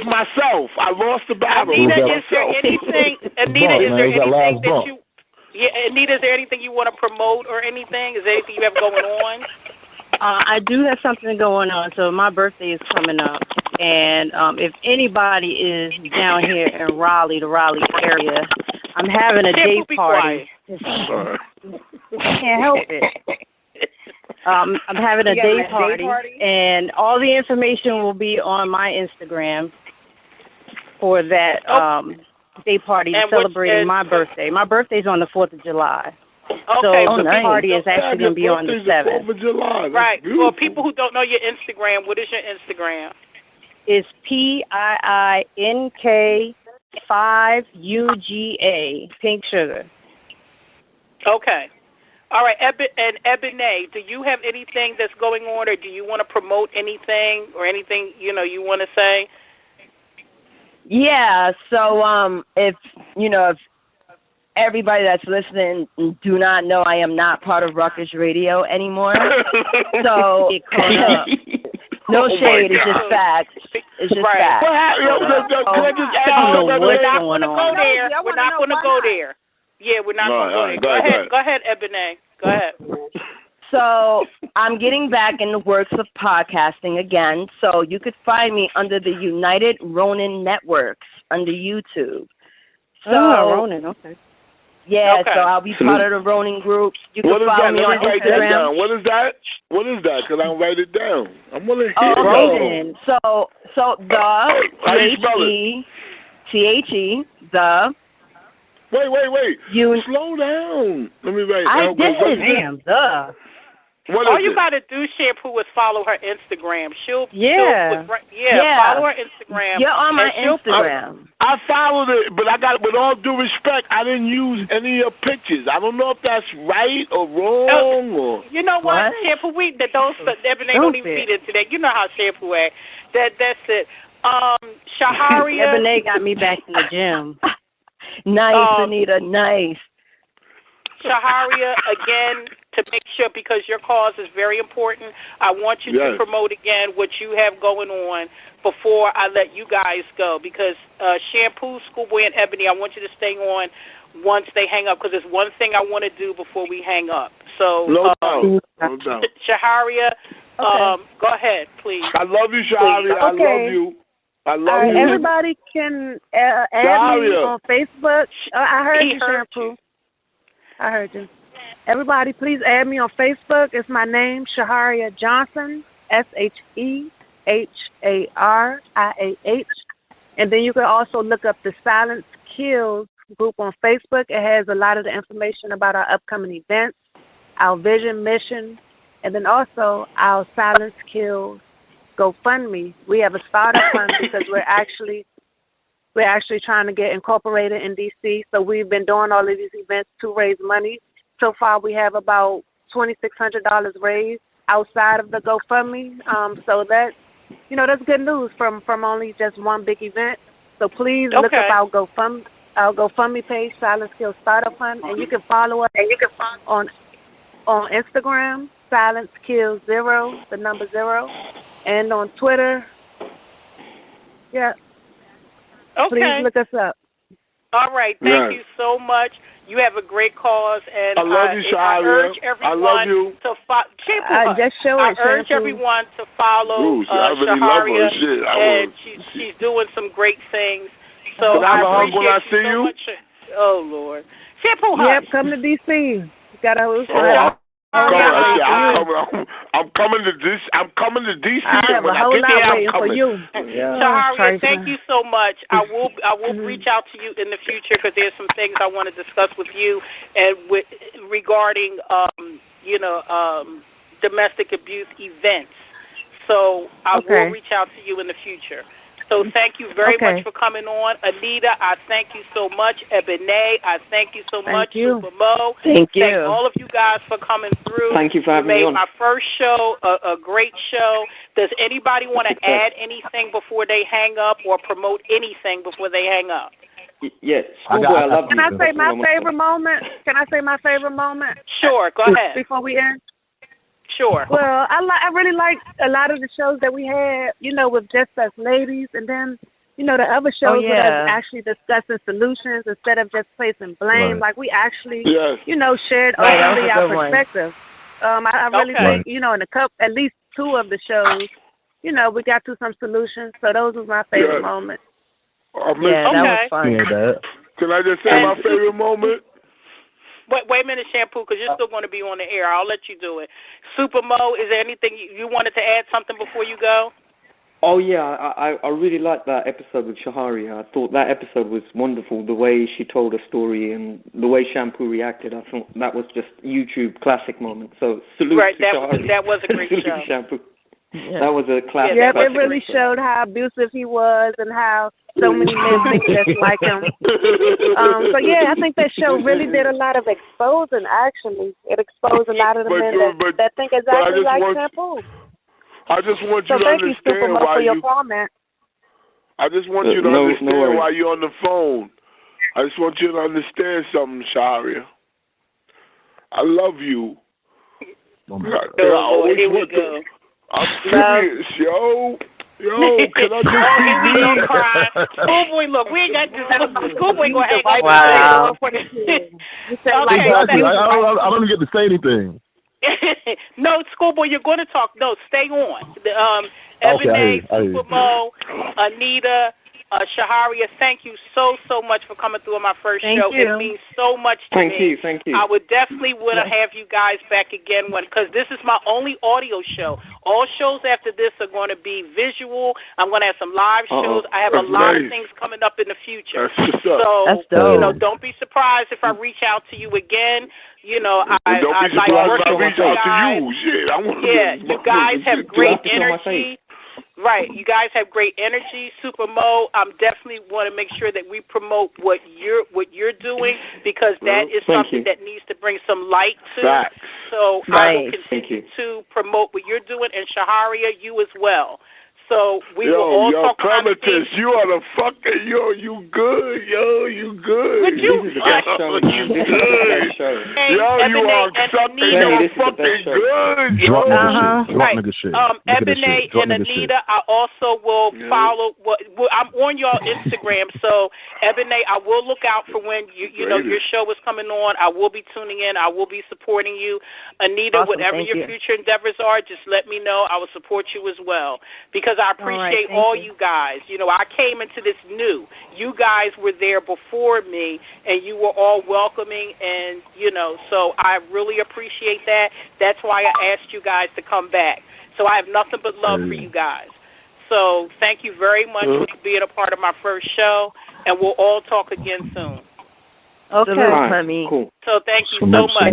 with myself. I lost the battle. Anita, is there anything that you? Yeah, Anita, is there anything you want to promote or anything? Is there anything you have going on? I do have something going on. So my birthday is coming up, and if anybody is down here in the Raleigh area, I'm having a day party. I can't help it. I'm having a day party, and all the information will be on my Instagram for that day party celebrating my birthday. My birthday's on the 4th of July. Okay, so the party is actually going to be on the 7th. 4th of July. Right. For people who don't know your Instagram, what is your Instagram? It's PIINK5UGA, Pink Sugar. Okay. All right, and Ebone, do you have anything that's going on, or do you want to promote anything or anything, you want to say? Yeah, so if everybody that's listening do not know, I am not part of Ruckus Radio anymore. So no shade, it's just facts. It's just facts. We're not going to go there. We're not going to go there. Yeah, we're not going to go there. Go ahead, Ebone. Go ahead. So I'm getting back in the works of podcasting again. So you could find me under the United Ronin Networks under YouTube. So, Ronin, okay. Yeah, okay. So I'll be part of the Ronin group. You can follow me on Instagram. What is that? Because I'll write it down. I'm going to hear Ronin. So the THE, the. Wait. Slow down. Let me write. I did. Damn, the. All you got to do, Shampoo, is follow her Instagram. Follow her Instagram. You're on my Instagram. I followed it, but with all due respect, I didn't use any of your pictures. I don't know if that's right or wrong or. You know what, Shampoo? Ebone don't even feed into that. You know how Shampoo act. That's it. Shehariah. Ebone got me back in the gym. Nice, Anita. Nice. Shehariah, again, to make sure, because your cause is very important, I want you to promote again what you have going on before I let you guys go. Because Shampoo, Schoolboy, and Ebone, I want you to stay on once they hang up, because there's one thing I want to do before we hang up. So, no doubt. Shehariah, go ahead, please. I love you, Shehariah. Okay. I love you. I love you. Everybody can add me on Facebook. I heard you, Shampoo. I heard you. Everybody, please add me on Facebook. It's my name, Shehariah Johnson, SHEHARIAH. And then you can also look up the Silence Kills group on Facebook. It has a lot of the information about our upcoming events, our vision, mission, and then also our Silence Kills GoFundMe. We have a startup fund because we're actually trying to get incorporated in DC. So we've been doing all of these events to raise money. So far, we have about $2,600 raised outside of the GoFundMe. So that's good news from only just one big event. So please look up our GoFundMe page, Silence Kills Startup Fund, and you can follow us on Instagram, Silence Kills 0, the number 0, and on Twitter. Yeah. Okay. Please look us up. All right. Thank you so much. You have a great cause, and I love you, Shehariah. I urge everyone to follow Shehariah, and she's doing some great things. So I appreciate you so much. Oh Lord, Shampoo hug. Yep, come to DC. You gotta host. I'm coming to DC. I'm coming to DC. I have a whole lot waiting for you. Shehariah, thank you so much. I will reach out to you in the future because there's some things I want to discuss with you and regarding domestic abuse events. So I will reach out to you in the future. So thank you very much for coming on. Anita, I thank you so much. Ebone, I thank you so much. Super Mo. Thank you. Thank all of you guys for coming through. Thank you for having me on. You made my first show a great show. Does anybody want to add anything before they hang up or promote anything before they hang up? Yes. Can I say my favorite moment? Sure, go ahead. Before we end? Sure. Well, I really like a lot of the shows that we had, with Just Us Ladies, and then, the other shows with us actually discussing solutions instead of just placing blame. Like we actually, shared openly our perspective. I really think, in at least two of the shows, we got to some solutions. So those was my favorite moments. That was fun. Can I just say my favorite moment? Wait a minute, Shampoo, because you're still going to be on the air. I'll let you do it. Super Mo, is there anything you wanted to add something before you go? Oh, yeah, I really liked that episode with Shehariah. I thought that episode was wonderful, the way she told her story and the way Shampoo reacted. I thought that was just YouTube classic moment. So salute to Shehariah. That was a great show. Shampoo. Yeah. That was a classic. Yeah, it really showed how abusive he was and how so many men think just like him. So, I think that show really did a lot of exposing, actually. It exposed a lot of the men that think exactly like Shampoo. I just want you to thank understand you, Super, why for your comment. I just want you to understand why you're on the phone. I just want you to understand something, Shehariah. I love you. Here we go. I'm serious, yo. Can I just be me? Cry. Schoolboy, look, we ain't got this. Schoolboy gonna hang up. Wow. I don't get to say anything. No, Schoolboy, you're going to talk. No, stay on. Ebone, Super Mo, Anita, Shehariah, thank you so much for coming through on my first show. It means so much to me. Thank you. I would definitely want to have you guys back again because this is my only audio show. All shows after this are going to be visual. I'm going to have some live shows. I have a lot of things coming up in the future. So, don't be surprised if I reach out to you again. I like working with you guys. You guys have great energy. Right, you guys have great energy. Super Mo, I'm definitely want to make sure that we promote what you're doing because that is something that needs to bring some light to. So I will continue to promote what you're doing, and Shehariah, you as well. So we will all talk about Clematis, you are the fucking, you good, you good. Would you? This is the best show, man. This is the best show. You are fucking good, yo. Right. Ebone and Anita, I also will follow. I'm on your Instagram, so Ebone, I will look out for when you know your show is coming on. I will be tuning in. I will be supporting you. Anita, whatever your future endeavors are, just let me know. I will support you as well because I appreciate all you guys. I came into this new. You guys were there before me, and you were all welcoming, and, so I really appreciate that. That's why I asked you guys to come back. So I have nothing but love for you guys. So thank you very much for being a part of my first show, and we'll all talk again soon. Okay, honey. Cool. So thank you so much.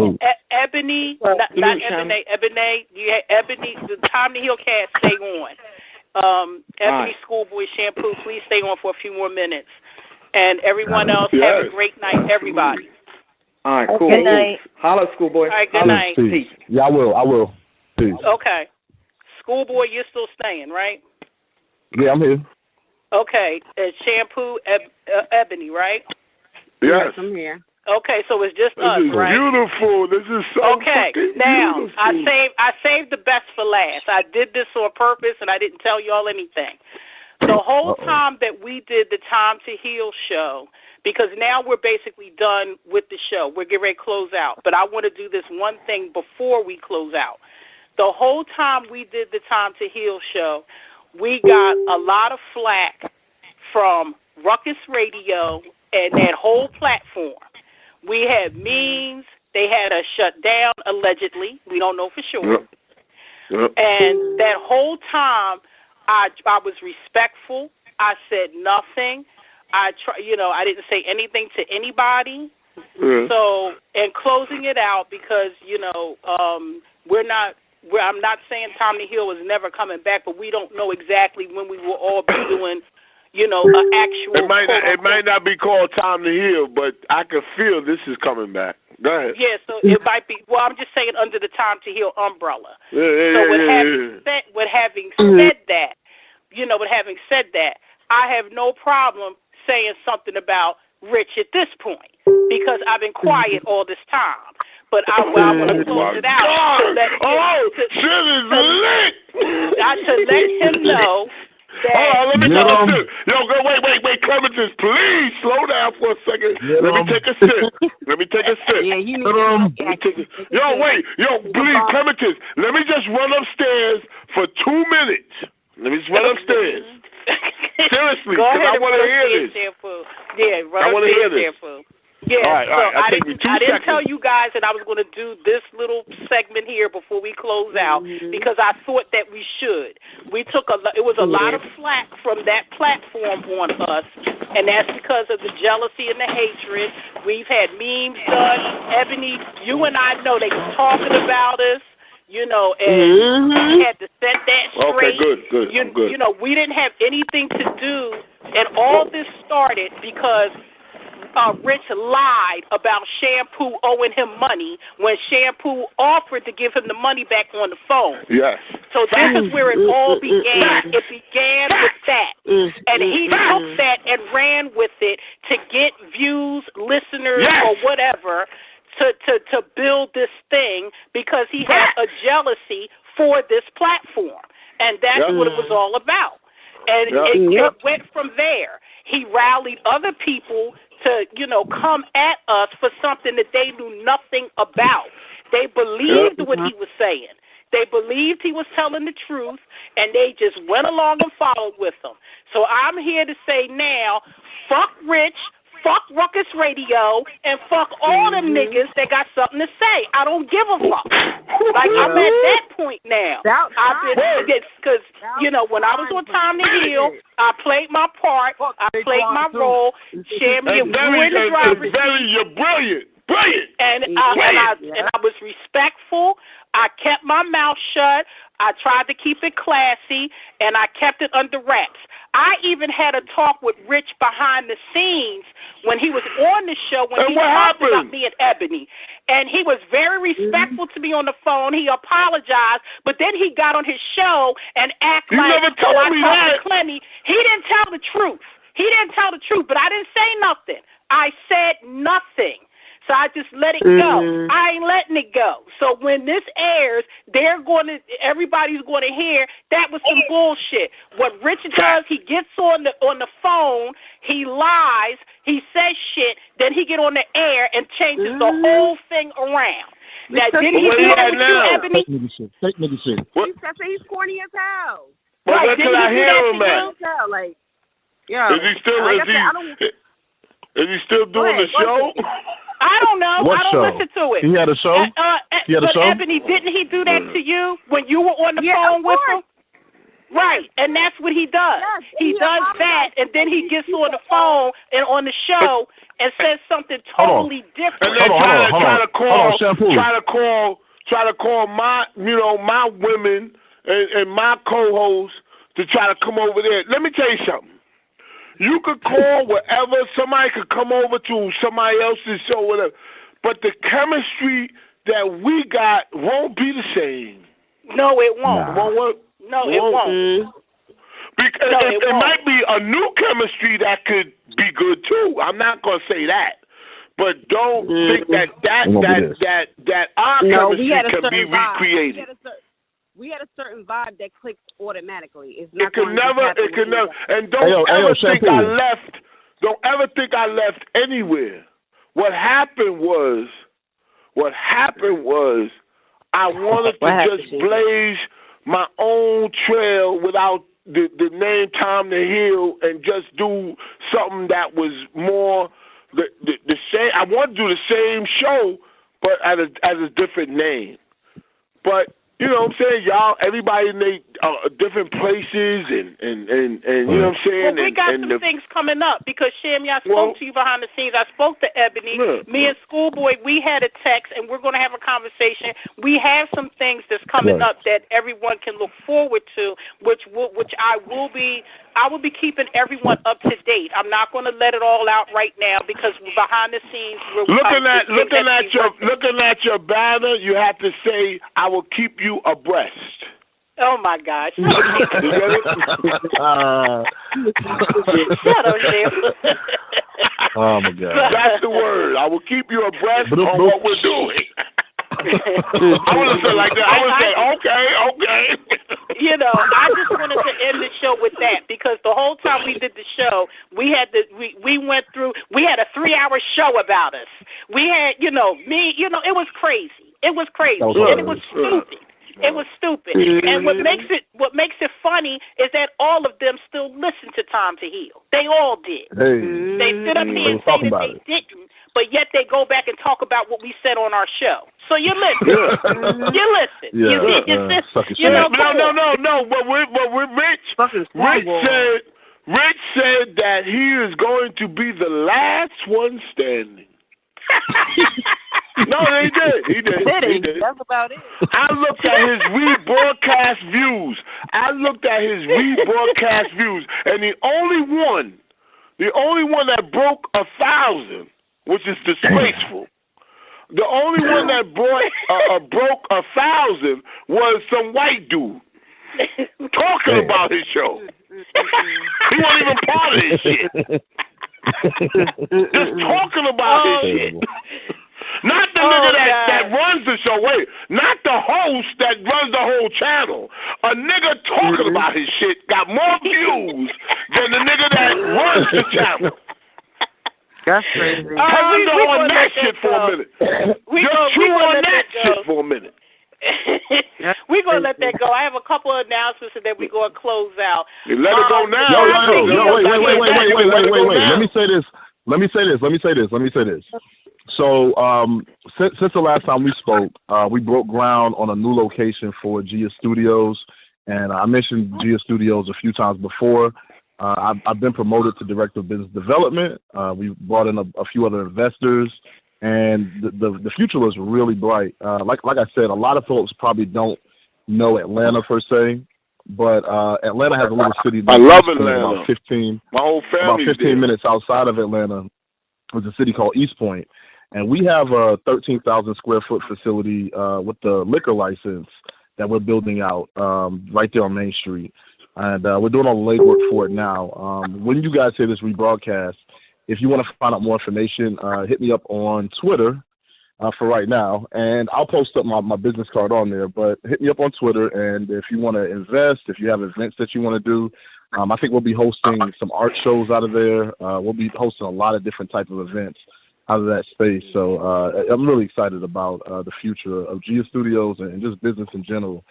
Ebony, not Ebony, Ebony, the Time to Heal cast, stay on. Ebony Schoolboy Shampoo, please stay on for a few more minutes. And everyone else, have a great night, everybody. All right, cool. Good night. Hello, Schoolboy. All right, good night. Peace. Yeah, I will. Peace. Okay. Schoolboy, you're still staying, right? Yeah, I'm here. Okay. Shampoo, Ebony, right? Yes. I'm here. Okay, so it's just us, right? Beautiful. This is so now, beautiful. I saved the best for last. I did this on purpose, and I didn't tell y'all anything. The whole time that we did the Time to Heal show, because now we're basically done with the show. We're getting ready to close out. But I want to do this one thing before we close out. The whole time we did the Time to Heal show, we got a lot of flack from Ruckus Radio and that whole platform. We had memes. They had us shut down, allegedly. We don't know for sure. And that whole time, I was respectful. I said nothing. I didn't say anything to anybody. So, and closing it out because, I'm not saying Time to Heal is never coming back, but we don't know exactly when we will all be doing an actual. It might not be called Time to Heal, but I can feel this is coming back. Go ahead. Yeah, so it might be. Well, I'm just saying under the Time to Heal umbrella. With having said that, I have no problem saying something about Rich at this point because I've been quiet all this time. But I want to close it out to let him know Let me take a sip. Yo, go, wait, Clementine, please slow down for a second. Let me take a sip. Yeah, you need please, Clementine, let me just run upstairs for 2 minutes. Let me just run upstairs. Seriously, because I want to hear this. Shampoo. Yeah, run upstairs shampoo. Yeah, all right, I didn't tell you guys that I was going to do this little segment here before we close out because I thought that we should. It was a lot of flack from that platform on us, and that's because of the jealousy and the hatred. We've had memes done. Ebony, you and I know they were talking about us. And we had to set that straight. Okay, good. We didn't have anything to do, and all this started because Rich lied about Shampoo owing him money when Shampoo offered to give him the money back on the phone. Yes. So this is where it all began. It began with that. And he took that and ran with it to get views, listeners, or whatever, to build this thing because he had a jealousy for this platform. And that's what it was all about. And it went from there. He rallied other people to, come at us for something that they knew nothing about. They believed what he was saying. They believed he was telling the truth, and they just went along and followed with him. So I'm here to say now, fuck Rich, fuck Ruckus Radio, and fuck all them niggas that got something to say. I don't give a fuck. Like, I'm at that point now. I've been, because, when I was on Time to Heal, I played my part, I played my role, Shammy, and we were in the driver's seat. You're brilliant. And I was respectful. I kept my mouth shut. I tried to keep it classy, and I kept it under wraps. I even had a talk with Rich behind the scenes when he was on the show when he talked about me and Ebony. And he was very respectful to me on the phone. He apologized, but then he got on his show and acted like I talked to Clemy. He didn't tell the truth. But I didn't say nothing. I said nothing. So I just let it go. I ain't letting it go. So when this airs, everybody's going to hear that was some bullshit. What Richard does, he gets on the phone, he lies, he says shit, then he get on the air and changes the whole thing around. Now, did he do that with you, Ebony? Fake nigga shit. He said he's corny as hell. Well, where can I hear him at? Is he still doing the show? I don't know. What I don't show? Listen to it. He had a show? But Ebony, didn't he do that to you when you were on the phone with him? Right, and that's what he does. Yes, he does that, and then he gets on the phone and on the show and says something totally different. And then try to call my my women and my co-hosts to try to come over there. Let me tell you something. You could call wherever, somebody could come over to somebody else's show, whatever. But the chemistry that we got won't be the same. No, it won't. No, it won't. Because it might be a new chemistry that could be good too. I'm not gonna say that. But don't think that our chemistry can be recreated. We had a certain vibe that clicks automatically. It can never. And don't ever think I left anywhere. What happened was I wanted to just blaze my own trail without the name Time to Heal and just do something that was more the same. I want to do the same show, but as a different name. But you know what I'm saying, y'all? Everybody in different places, and you know what I'm saying. Well, we got some things coming up because Shammy, I spoke to you behind the scenes. I spoke to Ebony. Me and Schoolboy, we had a text, and we're going to have a conversation. We have some things that's coming up that everyone can look forward to, which I will be keeping everyone up to date. I'm not going to let it all out right now because behind the scenes, looking at your banner, you have to say, "I will keep you abreast." Oh my gosh! Shut up, Jim. Oh my God! That's the word. I will keep you abreast on what we're doing. I would have said like that. I would have said, okay. I just wanted to end the show show with that because the whole time we did the show, we had a 3-hour show about us. We had, it was crazy. It was crazy, and it was stupid. It was stupid. And what makes it funny is that all of them still listen to Time to Heal. They all did. Hey. They stood up here and say that they didn't, but yet they go back and talk about what we said on our show. So you listen. You listen. Yeah. No. But Rich said that he is going to be the last one standing. No, he did. That's about it. I looked at his rebroadcast views. And the only one that broke 1,000, which is disgraceful. The only one that broke 1,000 was some white dude talking about his show. He wasn't even part of his shit. Just talking about his shit. Not the nigga that runs the show. Wait, not the host that runs the whole channel. A nigga talking about his shit got more views than the nigga that runs the channel. That's crazy. Ponder on that shit for a minute. Just chew on that shit for a minute. We're going to let that go. I have a couple of announcements and then we're going to close out. You let it go now. Wait. Let me say this. So, since the last time we spoke, we broke ground on a new location for Gia Studios, and I mentioned Gia Studios a few times before. I've been promoted to Director of Business Development. We brought in a few other investors, and the future looks really bright. Like I said, a lot of folks probably don't know Atlanta per se, but Atlanta has a little city. I love Atlanta. About 15. My whole family. About 15 minutes outside of Atlanta, there's a city called East Point. And we have a 13,000 square foot facility with the liquor license that we're building out right there on Main Street. And we're doing all the legwork for it now. When you guys hear this rebroadcast, if you want to find out more information, hit me up on Twitter for right now. And I'll post up my business card on there. But hit me up on Twitter. And if you want to invest, if you have events that you want to do, I think we'll be hosting some art shows out of there. We'll be hosting a lot of different types of events out of that space. So I'm really excited about the future of Gia Studios and just business in general.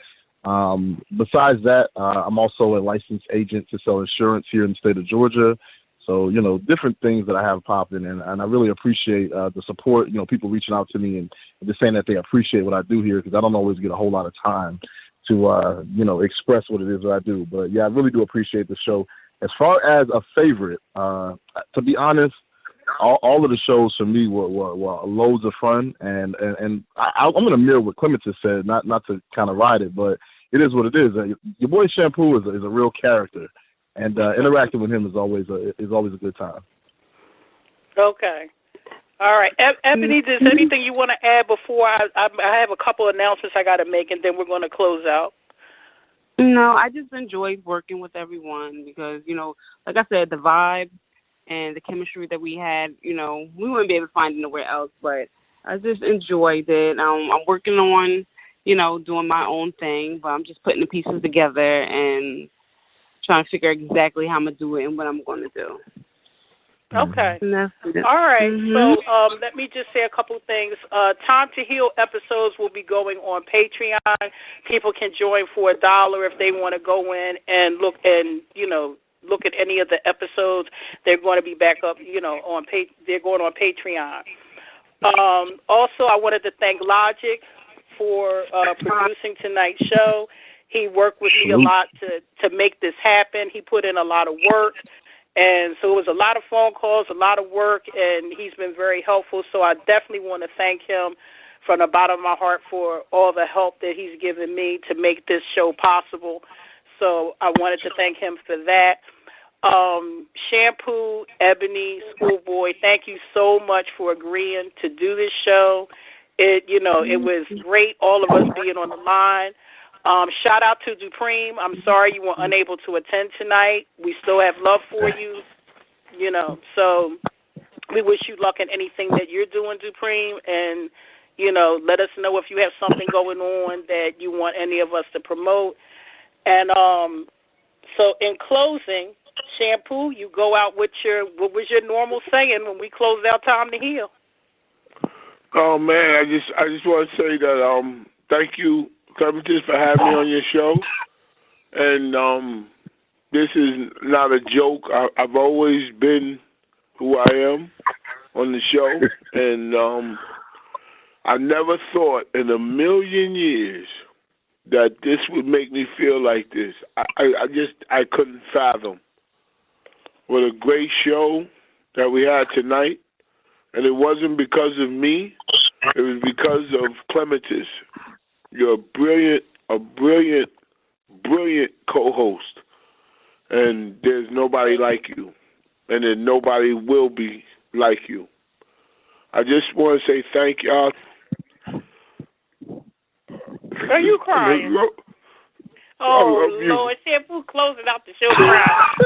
Besides that, I'm also a licensed agent to sell insurance here in the state of Georgia. So, different things that I have popping, and I really appreciate the support, people reaching out to me and just saying that they appreciate what I do here, because I don't always get a whole lot of time to, express what it is that I do. But, yeah, I really do appreciate the show. As far as a favorite, to be honest, all of the shows for me were loads of fun, and I'm going to mirror what Clemens has said, not to kind of ride it, but it is what it is. Your boy Shampoo is a real character, and interacting with him is always a good time. Okay. All right. Ebony, is there anything you want to add before I have a couple announcements I got to make, and then we're going to close out? No, I just enjoyed working with everyone because, like I said, the vibe and the chemistry that we had, we wouldn't be able to find it nowhere else, but I just enjoyed it. I'm working on, doing my own thing, but I'm just putting the pieces together and trying to figure exactly how I'm going to do it and what I'm going to do. Okay. All right. So let me just say a couple things. Time to Heal episodes will be going on Patreon. People can join for $1 if they want to go in and look at any of the episodes. They're going to be back up, they're going on Patreon. Also, I wanted to thank Logic for producing tonight's show. He worked with me a lot to make this happen. He put in a lot of work, and so it was a lot of phone calls, a lot of work, and he's been very helpful. So I definitely want to thank him from the bottom of my heart for all the help that he's given me to make this show possible. So I wanted to thank him for that. Shampoo, Ebony, Schoolboy, thank you so much for agreeing to do this show. It was great, all of us being on the line. Shout out to Dupreme. I'm sorry you were unable to attend tonight. We still have love for you, so we wish you luck in anything that you're doing, Dupreme, and, let us know if you have something going on that you want any of us to promote. And So in closing, Shampoo, you go out with what was your normal saying when we close our time to heal? Oh man, I just want to say that thank you, Clementine, for having me on your show. And this is not a joke. I've always been who I am on the show, and I never thought in a million years that this would make me feel like this. I couldn't fathom. What a great show that we had tonight. And it wasn't because of me. It was because of Clematis. You're a brilliant co-host. And there's nobody like you. And then nobody will be like you. I just want to say thank y'all. Are you crying? Oh, Lord, Shampoo closing out the show crying.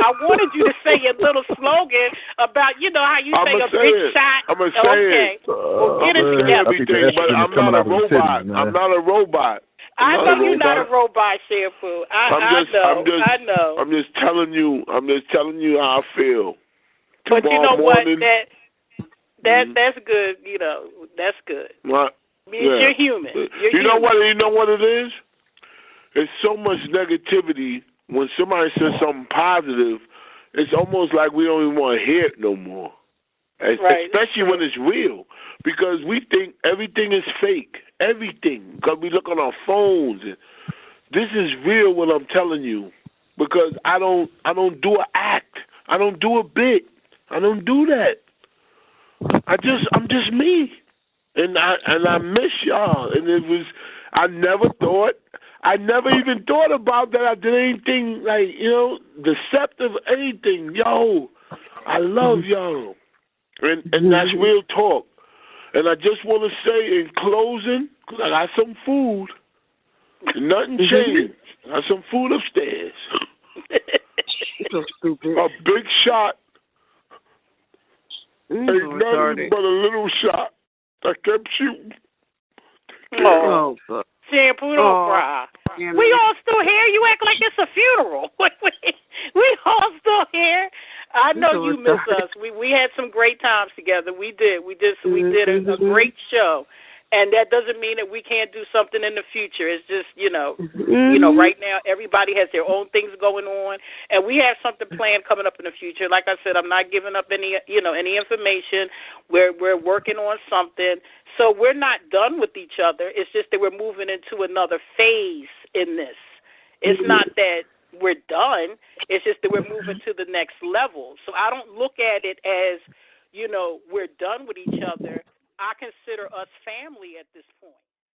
I wanted you to say your little slogan about, how you say a big shot. I'm going to say it. Well, get it together. But I'm not a robot. I'm not a robot. I know you're not a robot, Shampoo. I know. I'm just telling you how I feel. But you know morning, what? That's good. That's good. What? You're human. You know what it is? There's so much negativity. When somebody says something positive, it's almost like we don't even want to hear it no more. Right. Especially when it's real. Because we think everything is fake. Everything. Because we look on our phones. And this is real what I'm telling you. Because I don't do an act. I don't do a bit. I don't do that. I'm just me. And I miss y'all. And it was, I never even thought about that I did anything like, deceptive, anything. Yo, I love y'all. And that's real talk. And I just want to say in closing, because I got some food. Nothing changed. I got some food upstairs. So stupid. A big shot ain't nothing but a little shot. I kept shooting. Oh, Shampoo, don't cry. Yeah, we all still here. You act like it's a funeral. We all still here. I know you miss us. We had some great times together. We did a great show. And that doesn't mean that we can't do something in the future. It's just, right now everybody has their own things going on, and we have something planned coming up in the future. Like I said, I'm not giving up any information. We're working on something. So we're not done with each other. It's just that we're moving into another phase in this. It's not that we're done. It's just that we're moving to the next level. So I don't look at it as, we're done with each other. I consider us family at this point.